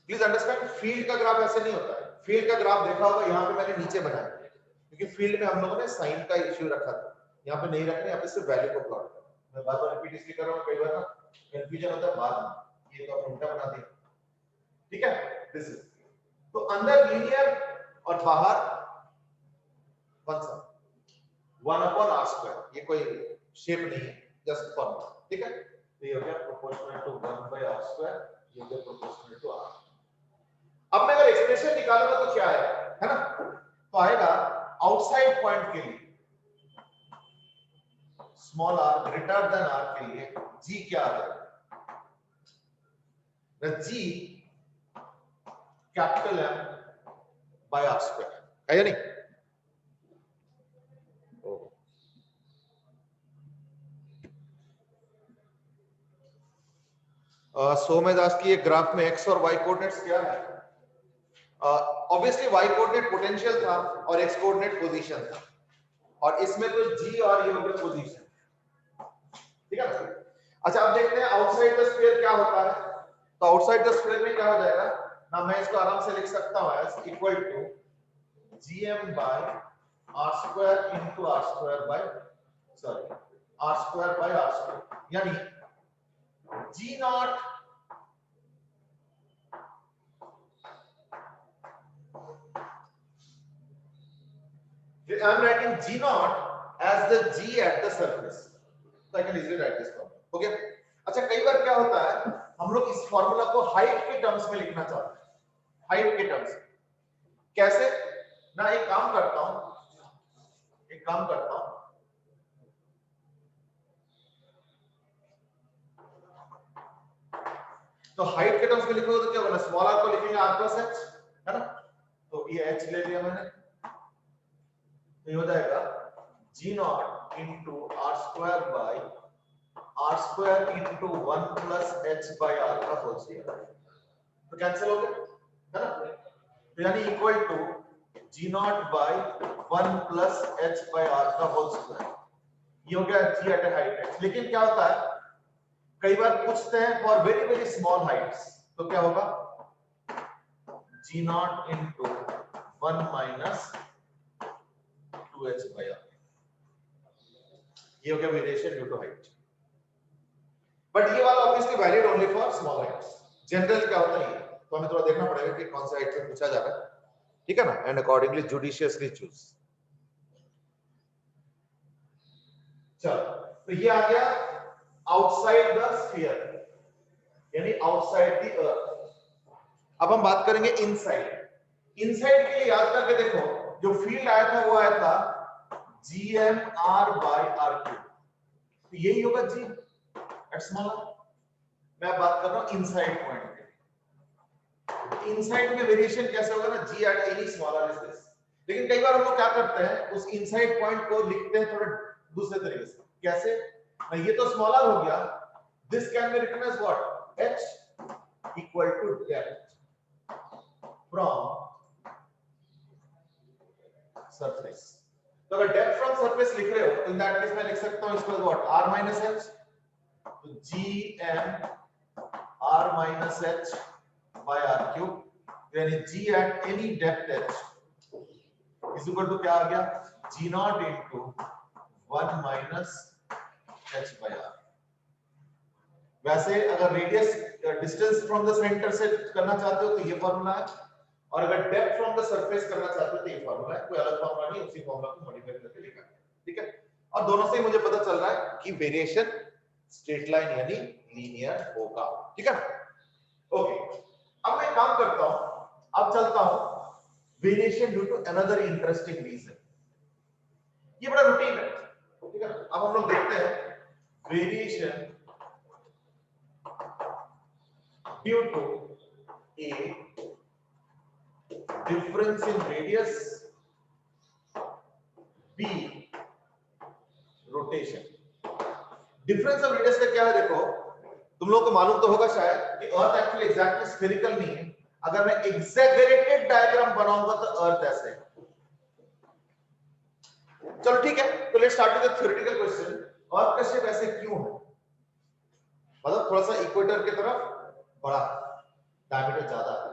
प्लीज अंडरस्टैंड, फील्ड का ग्राफ ऐसे नहीं होता है। फील्ड का ग्राफ देखा होगा, यहाँ पे मैंने नीचे बनाया, क्योंकि फील्ड में हम लोगों ने साइन का इश्यू रखा था। यहाँ पे नहीं रखना, यहाँ पे सिर्फ वैल्यू को प्लॉट करना। मैं बार बार रिपीट इसलिए कर रहा हूँ, कई बार ना कंफ्यूजन होता है बाद में। ये तो उल्टा बना दिया, ठीक है? दिस इज तो अंदर लीनियर और बाहर कौन सा? 1/r²। ये कोई शेप नहीं है, जस्ट फॉर्मूला, ठीक है? तो ये हो गया proportional to 1 by r square, ये हो गया प्रोपोर्शनल टू r। अब मैं अगर एक्सप्रेशन निकालूंगा तो क्या आएगा, है ना? तो आएगा आउटसाइड पॉइंट के लिए small r greater than r के लिए g क्या आ जाएगा? g capital M by r square, है या नहीं? सोमेश दास की एक ग्राफ में x और y कोऑर्डिनेट्स क्या है? ऑब्वियसली y कोऑर्डिनेट पोटेंशियल था और x कोऑर्डिनेट पोजीशन था, और इसमें तो g और ये हो गया पोजीशन, ठीक है ना? अच्छा अब देखते हैं आउटसाइड द स्फीयर क्या होता है। तो आउटसाइड द स्फीयर में क्या हो जाएगा ना, मैं इसको आराम से लिख सकता हूं as equal to gm by r square into r square by r square by r square, यानी g naught I'm writing g naught as the g at the surface, so I can easily write this formula. Okay? अच्छा कई बार क्या होता है, हम लोग इस फॉर्मूला को हाइट के टर्म्स में लिखना चाहते हैं, हाइट के टर्म्स। कैसे ना, एक काम करता हूं तो हाइट के टर्म्स में लिखोगे तो क्या होगा, स्मॉल r को लिखेंगे r प्लस h, है ना? तो ये h ले लिया मैंने, तो ये हो जाएगा g naught into r square by r square into 1 plus h by r का होल स्क्वायर, तो कैंसिल हो गया, है ना? तो यानी equal to g naught by 1 plus h by r का होल स्क्वायर, ये हो गया g एट हाइट h। लेकिन क्या होता है, कई बार पूछते हैं for very very small heights, तो क्या होगा g naught into 1 minus 2h by r, ये हो गया variation due to height. But ये वाला obviously valid only for small heights. General क्या होता है, तो हमें थोड़ा देखना पड़ेगा कि कौन सा हाइट से पूछा जा रहा है, ठीक है ना? And accordingly judiciously choose. चलो, तो ये आ गया आउटसाइड द स्फीयर, यानी आउटसाइड द अर्थ। अब हम बात करेंगे इनसाइड। इनसाइड के लिए याद करके देखो, जो फील्ड आया था वो आया था gmr by r3, तो यही होगा g एट स्मॉल r। मैं बात कर रहा हूं इनसाइड पॉइंट के, इनसाइड में वेरिएशन कैसे होगा ना, g at any small r is this. लेकिन कई बार हम लोग क्या करते हैं, उस इनसाइड पॉइंट को लिखते हैं थोड़ा दूसरे तरीके से। कैसे ना, ये तो स्मॉल r हो गया, this can be written as what, h equal to depth from surface. तो अगर डेप्थ फ्रॉम सरफेस लिख रहे हो तो इन दैट केस मैं लिख सकता हूं इसको व्हाट, r माइनस h, तो gm r minus h by r cube, यानी g at any depth h is equal to क्या आ गया, g naught into 1 minus h by r। वैसे अगर radius distance from the centre से करना चाहते हो तो ये फार्मूला है, और अगर डेप्थ फ्रॉम द सरफेस करना चाहते हो तो ये फार्मूला है, कोई अलग फार्मूला नहीं, उसी फार्मूला को मॉडिफाई करके लिखा है, ठीक है? और दोनों से ही मुझे पता चल रहा है कि वेरिएशन स्ट्रेट लाइन यानी लीनियर होगा, ठीक है? ओके, अब मैं काम करता हूं, अब चलता हूं variation due to another interesting reason. ये बड़ा रूटीन है, ठीक है? अब हम लोग देखते हैं variation due to a difference in radius, b rotation। difference of radius का क्या है, देखो तुम लोगों को मालूम तो होगा शायद कि अर्थ एक्चुअली एग्जैक्टली स्फेरिकल नहीं है। अगर मैं एग्जैगरेटेड डायग्राम बनाऊंगा तो अर्थ ऐसे है। चलो ठीक है, तो let's start with the theoretical question. Earth का शेप ऐसे क्यों है, मतलब थोड़ा सा इक्वेटर की तरफ बड़ा, डायमीटर ज्यादा है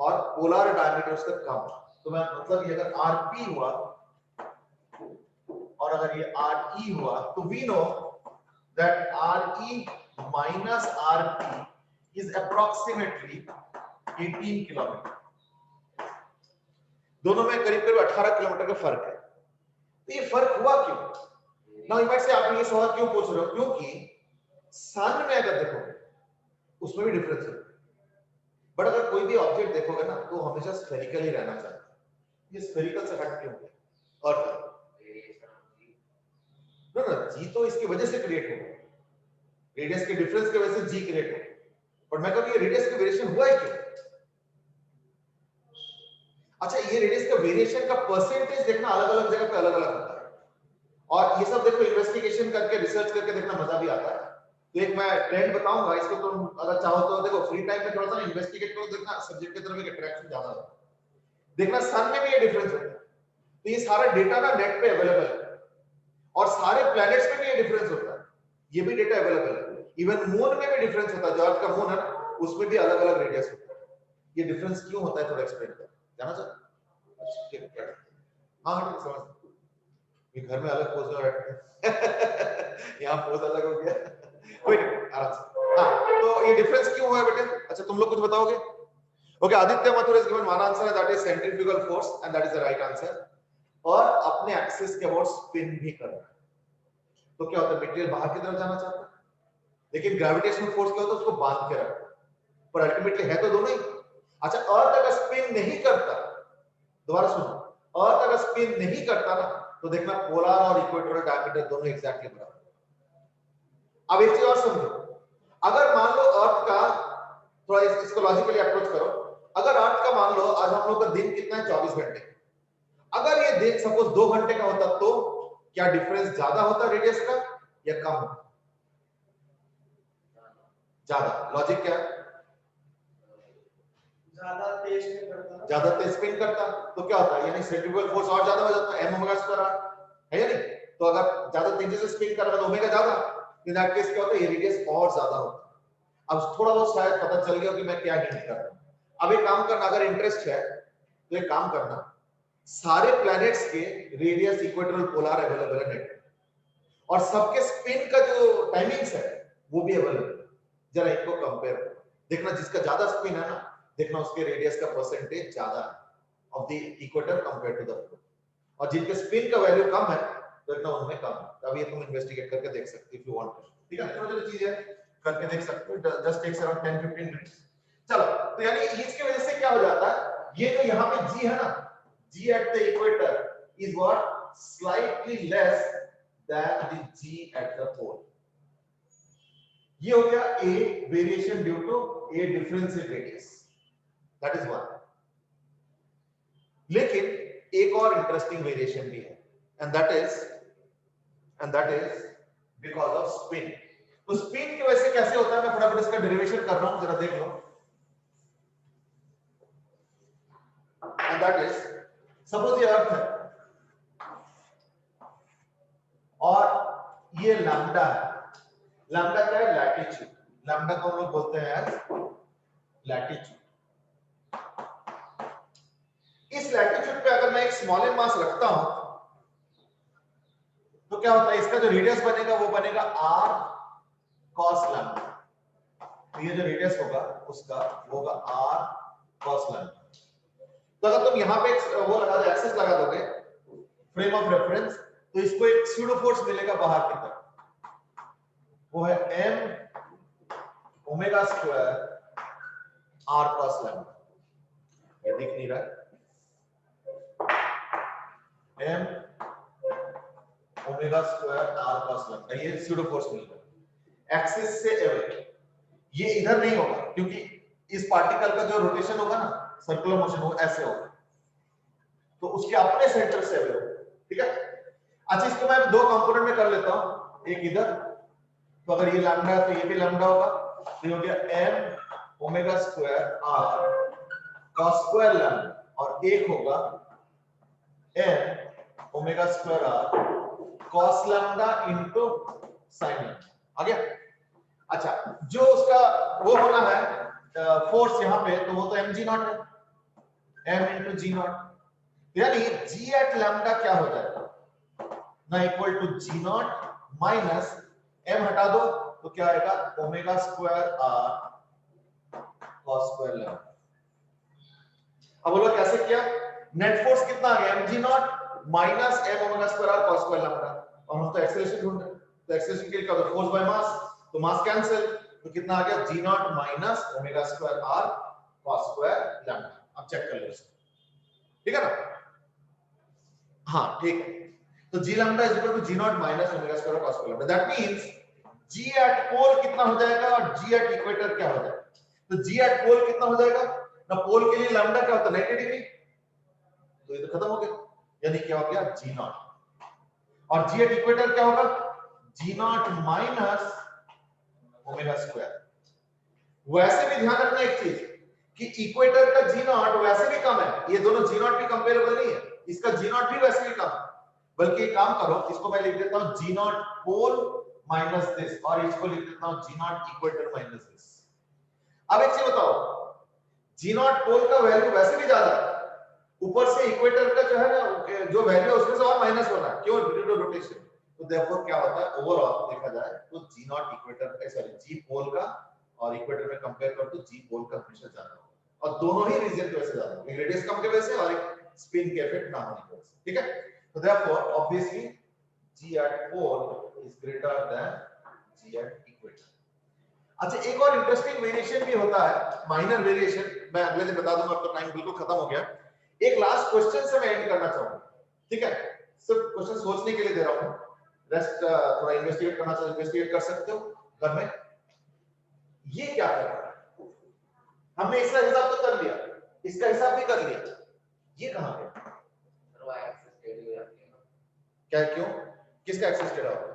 और पोलर डायमीटर उसका कम है। तो मैं मतलब ये अगर rp हुआ और अगर ये re हुआ, तो we know that re minus rp is approximately 18 kilometre. दोनों में करीब करीब 18 किलोमीटर का फर्क है। तो ये फर्क हुआ क्यों? ना इस से आप ये सवाल क्यों पूछ रहे हो, क्योंकि सामने में अगर देखोगे उसमें भी डिफरेंस है, बट अगर कोई भी ऑब्जेक्ट देखोगे ना तो हमेशा स्फेरिकल ही रहना चाहिए। ये स्फेरिकल से हट क्यों है? और ना जी तो इसकी वजह से क्रिएट होगा, रेडियस के डिफरेंस की वजह से जी क्रिएट होगा, बट मैं कहूं ये रेडियस का वेरिएशन हुआ है क्यों? अच्छा, ये रेडियस का वेरिएशन का परसेंटेज देखना अलग अलग जगह पे अलग अलग होता है, और ये सब देखो इन्वेस्टिगेशन करके रिसर्च करके देखना मजा भी आता है। तो एक मैं ट्रेंड बताऊंगा, इसको तुम अगर चाहो तो देखो फ्री टाइम में थोड़ा सा इन्वेस्टिगेट करो, देखना सब्जेक्ट की तरफ एक अट्रैक्शन ज्यादा होता है। देखना सन में भी ये डिफरेंस होता है, तो ये सारा डेटा ना नेट पे अवेलेबल है, और सारे प्लैनेट्स में भी ये डिफरेंस होता है, ये भी डेटा अवेलेबल है। इवन मून में भी डिफरेंस होता है, जो अर्थ का मून है ना उसमें भी अलग अलग रेडियस होता है। ये डिफरेंस क्यों होता है थोड़ा एक्सप्लेन कर जाना चाहते हैं? हाँ हाँ समझ, ये घर में अलग पोज में बैठे यहाँ पोज अलग हो गया, कोई नहीं आराम से। हाँ तो ये डिफरेंस क्यों हुआ है बेटे? अच्छा तुम लोग कुछ बताओगे? Okay, Aditya Mathur is given one answer that is centrifugal force and that is the right answer. और अपने एक्सिस के अबाउट स्पिन भी करना है, तो क्या होता है मटेरियल बाहर की तरफ जाना चाहता है, लेकिन ग्रेविटेशनल फोर्स क्या होता है उसको बांध के रखता है, पर अल्टीमेटली है तो दोनों ही। अच्छा, अर्थ अगर स्पिन नहीं करता, दोबारा सुनो, अर्थ अगर स्पिन नहीं करता ना तो देखना पोलर और इक्वेटोरियल डायमीटर दोनों एग्जैक्टली बराबर। अब एक चीज और समझो, अगर मान लो अर्थ का, थोड़ा इसको लॉजिकली अप्रोच करो, अगर अर्थ का मान लो आज हम लोग का दिन कितना है 24 घंटे, अगर ये दिन सपोज 2 घंटे का होता तो क्या डिफरेंस ज्यादा होता रेडियस का या कम होता? ज्यादा। लॉजिक क्या है? ज्यादा तेज स्पिन करता तो क्या होता है, यानी सेंट्रीफ्यूगल फोर्स और ज्यादा हो जाता है, m ओमेगा स्क्वायर है या नहीं? तो अगर ज्यादा तेजी से स्पिन कर रहा है तो ओमेगा ज्यादा, इन दैट केस क्या होता है, ये रेडियस और ज्यादा होता है। अब थोड़ा बहुत शायद पता चल गया कि मैं क्या हिंट कर रहा हूं। अब एक काम करना, अगर इंटरेस्ट है तो एक काम करना, सारे प्लैनेट्स के रेडियस इक्वेटोरियल पोलर अवेलेबल है नेट, और सबके स्पिन का जो टाइमिंग्स है वो भी अवेलेबल है। जरा इनको कंपेयर करो, देखना जिसका ज्यादा स्पिन है ना, देखना उसके रेडियस का परसेंटेज ज्यादा है of the equator compare to the pole, और जिनके स्पिन का वैल्यू कम है देखना उनमें कम है। अब ये तुम इन्वेस्टिगेट करके देख सकते हो इफ यू वांट, ठीक है? छोटी-छोटी चीज है, करके देख सकते हो, जस्ट टेक्स अराउंड 10-15 मिनट्स। चलो, तो यानी इसकी वजह से क्या हो जाता है, ये जो यहाँ पे g है ना, g at the equator is what slightly less than the g at the pole। ये हो गया a variation due to a difference in radius, that is one। लेकिन एक और इंटरेस्टिंग वेरिएशन भी है, and that is because of spin। तो स्पिन की वजह से कैसे होता है, मैं फटाफट इसका डेरिवेशन कर रहा हूं, जरा देख लो। And that is, सपोज ये अर्थ है और ये लैम्डा है। लैम्डा क्या है? लैटिट्यूड। लैम्डा को हम लोग बोलते हैं लैटिट्यूड। इस लैटिट्यूड पे अगर मैं एक स्मॉलर मास रखता हूं तो क्या होता है, इसका जो रेडियस बनेगा वो बनेगा r cos लैम्डा। तो ये जो रेडियस होगा उसका वो होगा r cos लैम्डा। तो अगर तुम यहाँ पे वो लगा दो, एक्सिस लगा दोगे, फ्रेम ऑफ रेफरेंस, तो इसको एक स्यूडो फोर्स मिलेगा बाहर की तरफ, वो है m omega square r cos lambda. ये दिख नहीं रहा है, m omega square r cos lambda, ये स्यूडो फोर्स मिलेगा एक्सिस से अवे। ये इधर नहीं होगा क्योंकि इस पार्टिकल का जो रोटेशन होगा ना, सर्कुलर मोशन होगा, ऐसे होगा, तो उसके अपने सेंटर से अवे होगा, ठीक है? अच्छा, इसको मैं दो कंपोनेंट में कर लेता हूं, एक इधर, तो अगर ये लैम्डा है तो ये भी लैम्डा होगा, तो ये हो गया m omega square r cos square lambda, और एक होगा m omega square r cos lambda into sin lambda. आ गया? अच्छा, जो उसका वो होना है फोर्स यहाँ पे, तो वो तो mg नॉट है, m इनटू g नॉट, यानी g एट लैम्डा क्या हो जाएगा ना, equal to g naught minus m हटा दो तो क्या आएगा, omega square r cos square lambda. अब बोलो कैसे किया, नेट फोर्स कितना आ गया, mg not minus m omega square r cos square lambda, और हम तो एक्सेलरेशन ढूंढ रहे हैं, तो एक्सेलरेशन के लिए क्या होता है, फोर्स बाय मास, तो मास कैंसिल, तो कितना आ गया, g naught minus omega square r cos square lambda. अब चेक कर लो इसको, ठीक है ना? हाँ ठीक है, तो g lambda is equal to g naught minus omega square cos square lambda. That means g at pole कितना हो जाएगा और जी एट इक्वेटर क्या हो जाएगा? तो जी एट पोल कितना हो जाएगा ना, पोल के लिए लैम्डा क्या होता है 90 डिग्री, तो ये तो खत्म हो गया, यानी क्या हो गया जी नॉट, और जी एट इक्वेटर क्या होगा, जी नॉट माइनस ओमेगा स्क्वायर। वैसे भी ध्यान रखना एक चीज कि इक्वेटर का जी नॉट वैसे भी कम है, ये दोनों जी नॉट भी कंपेरेबल नहीं है, इसका जी नॉट भी वैसे भी कम है, बल्कि एक काम करो, इसको मैं लिख देता हूं जी नॉट पोल माइनस दिस, और इसको लिख देता हूं जी नॉट इक्वेटर माइनस दिस। अब एक चीज बताओ, जी नॉट पोल का वैल्यू वैसे भी ज्यादा है, ऊपर से इक्वेटर का जो है ना जो वैल्यू है उसमें से और माइनस होना है, क्यों, ड्यू टू रोटेशन। तो देयरफॉर क्या होता है, ओवरऑल देखा जाए तो जी नॉट इक्वेटर सॉरी जी पोल का और इक्वेटर में कंपेयर कर तो जी पोल का हमेशा ज्यादा होगा, और दोनों ही रीजन की वजह से ज्यादा होगा, एक रेडियस कम की वजह से और एक स्पिन के इफेक्ट ना होने की वजह से, ठीक है? तो therefore obviously g at pole is greater than g at equator. अच्छा, एक और इंटरेस्टिंग वेरिएशन भी होता है, माइनर वेरिएशन, मैं अगले दिन बता दूंगा, अब तो टाइम बिल्कुल खत्म हो गया। एक लास्ट क्वेश्चन से मैं एंड करना चाहूंगा, ठीक है? सिर्फ क्वेश्चन सोचने के लिए दे रहा हूं, रेस्ट थोड़ा इन्वेस्टिगेट करना चाहो इन्वेस्टिगेट कर सकते हो घर में। ये क्या कर रहा है, हमने इसका हिसाब तो कर लिया, इसका हिसाब भी कर लिया, ये कहां गया, क्या, क्यों, किसका एक्सेस टेढ़ा होगा?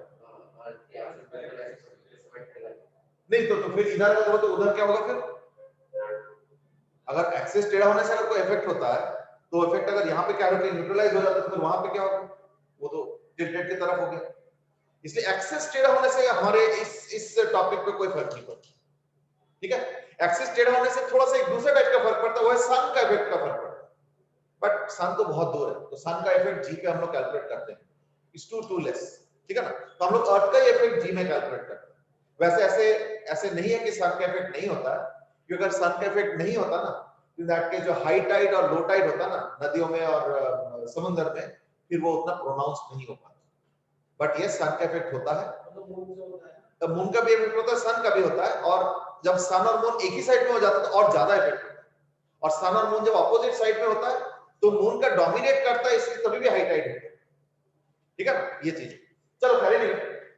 नहीं तो फिर इधर अगर हो तो उधर क्या होगा फिर? अगर एक्सेस टेढ़ा होने से अगर कोई इफेक्ट होता है तो इफेक्ट अगर यहाँ पे क्या होता है, न्यूट्रलाइज हो जाता है, तो फिर वहां पे क्या होगा, वो तो टिल्टेड की तरफ हो गया। इसलिए एक्सेस टेढ़ा होने से हमारे इस टॉपिक पे कोई फर्क नहीं पड़ता, ठीक है? एक्सेस टेढ़ा होने से थोड़ा सा एक दूसरे टाइप का फर्क पड़ता है, वो है सन का इफेक्ट का फर्क पड़ता है, बट सन तो बहुत दूर है, तो सन का इफेक्ट जी पे हम लोग कैलकुलेट करते हैं, इज टू लेस, ठीक है ना? तो हम लोग अर्थ का इफेक्ट जी में कैलकुलेट करते हैं। वैसे ऐसे नहीं है कि सन का इफेक्ट नहीं होता है, क्योंकि अगर सन का इफेक्ट नहीं होता ना, तो दैट के जो हाई टाइड और लो टाइड होता ना नदियों में और समुद्र में, फिर वो उतना प्रोनाउंस नहीं हो पाता, बट ये सन का इफेक्ट होता है, तो मून का भी इफेक्ट होता है, सन का भी होता है, और जब सन और मून एक ही साइड में हो जाता है तो और ज्यादा इफेक्ट होता है, और सन और मून जब अपोजिट साइड में होता है तो मून का डोमिनेट करता है, इसलिए तभी भी हाई टाइड होता है, ठीक है ना? ये चीज, चलो खैर नहीं,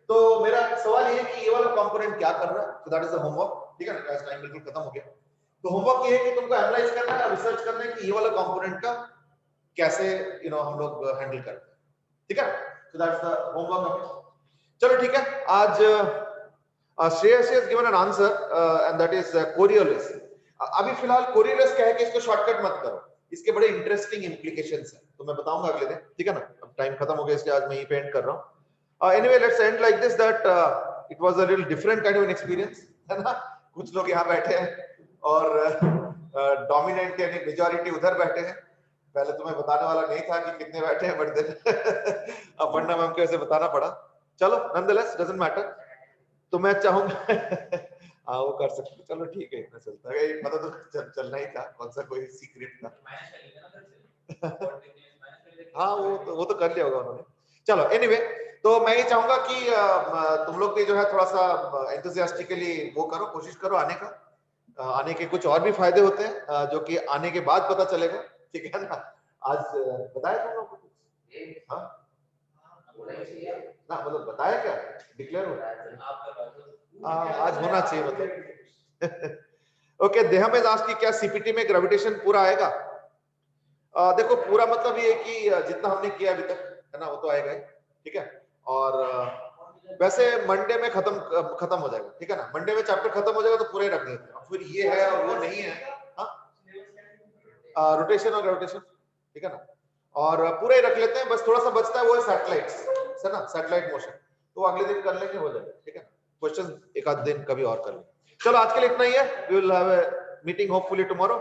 तो मेरा सवाल ये है कि ये वाला कंपोनेंट क्या कर रहा है, तो दैट इज द होमवर्क, ठीक है ना? टाइम बिल्कुल खत्म हो गया, तो होमवर्क ये है कि तुमको एनालाइज करना है, रिसर्च करना है कि ये वाला कंपोनेंट का कैसे हम लोग हैंडल करते हैं, ठीक है? So that's the homework. चलो ठीक है, आज Shreyas has given an answer and that is Coriolis. अभी फिलहाल कोरियोलिस क्या है कि इसको शॉर्टकट मत करो, इसके बड़े इंटरेस्टिंग इंप्लीकेशंस हैं, तो मैं बताऊंगा अगले दिन, ठीक है ना? अब टाइम खत्म हो गया इसलिए आज मैं यहीं पे एंड कर रहा हूं। Anyway, let's end like this, that it was a little different kind of an experience, है ना? कुछ लोग यहाँ बैठे हैं और डोमिनेंट यानी मेजॉरिटी उधर बैठे हैं। पहले तो मैं बताने वाला नहीं था कि कितने बैठे हैं, बट देन अपर्णा मैम को ऐसे बताना पड़ा। चलो, nonetheless doesn't matter, तो मैं चाहूंगा हाँ वो कर सकते, चलो ठीक है, इतना चलता है, मतलब तो चलना ही था, कौन सा कोई सीक्रेट था। हाँ वो तो कर लिया होगा उन्होंने। चलो एनीवे, तो मैं ये चाहूंगा कि तुम लोग भी जो है थोड़ा सा एंथुसियास्टिकली वो करो, कोशिश करो आने का, आने के कुछ और भी फायदे होते हैं जो कि आने के बाद पता चलेगा, ठीक है ना? आज बताया तुम लोग को? हाँ ना, मतलब बताया क्या, डिक्लेयर हो आज होना चाहिए मतलब। ओके, देहा में आज की क्या सीपीटी में ग्रेविटेशन पूरा आएगा? देखो पूरा मतलब ये कि जितना हमने किया अभी तक है ना वो तो आएगा ही, ठीक है? और वैसे मंडे में खत्म हो जाएगा, ठीक है ना? मंडे में चैप्टर खत्म हो जाएगा तो पूरे रख देते हैं, फिर ये है और वो नहीं है, हाँ रोटेशन और ग्रेविटेशन, ठीक है ना? और पूरे ही रख लेते हैं, बस थोड़ा सा बचता है वो है सैटेलाइट्स, है ना? सैटेलाइट मोशन, तो अगले दिन कर लेंगे, हो जाएगा, ठीक है? क्वेश्चन एक आध दिन कभी और कर लेंगे। चलो आज के लिए इतना ही है, we will have a meeting hopefully tomorrow.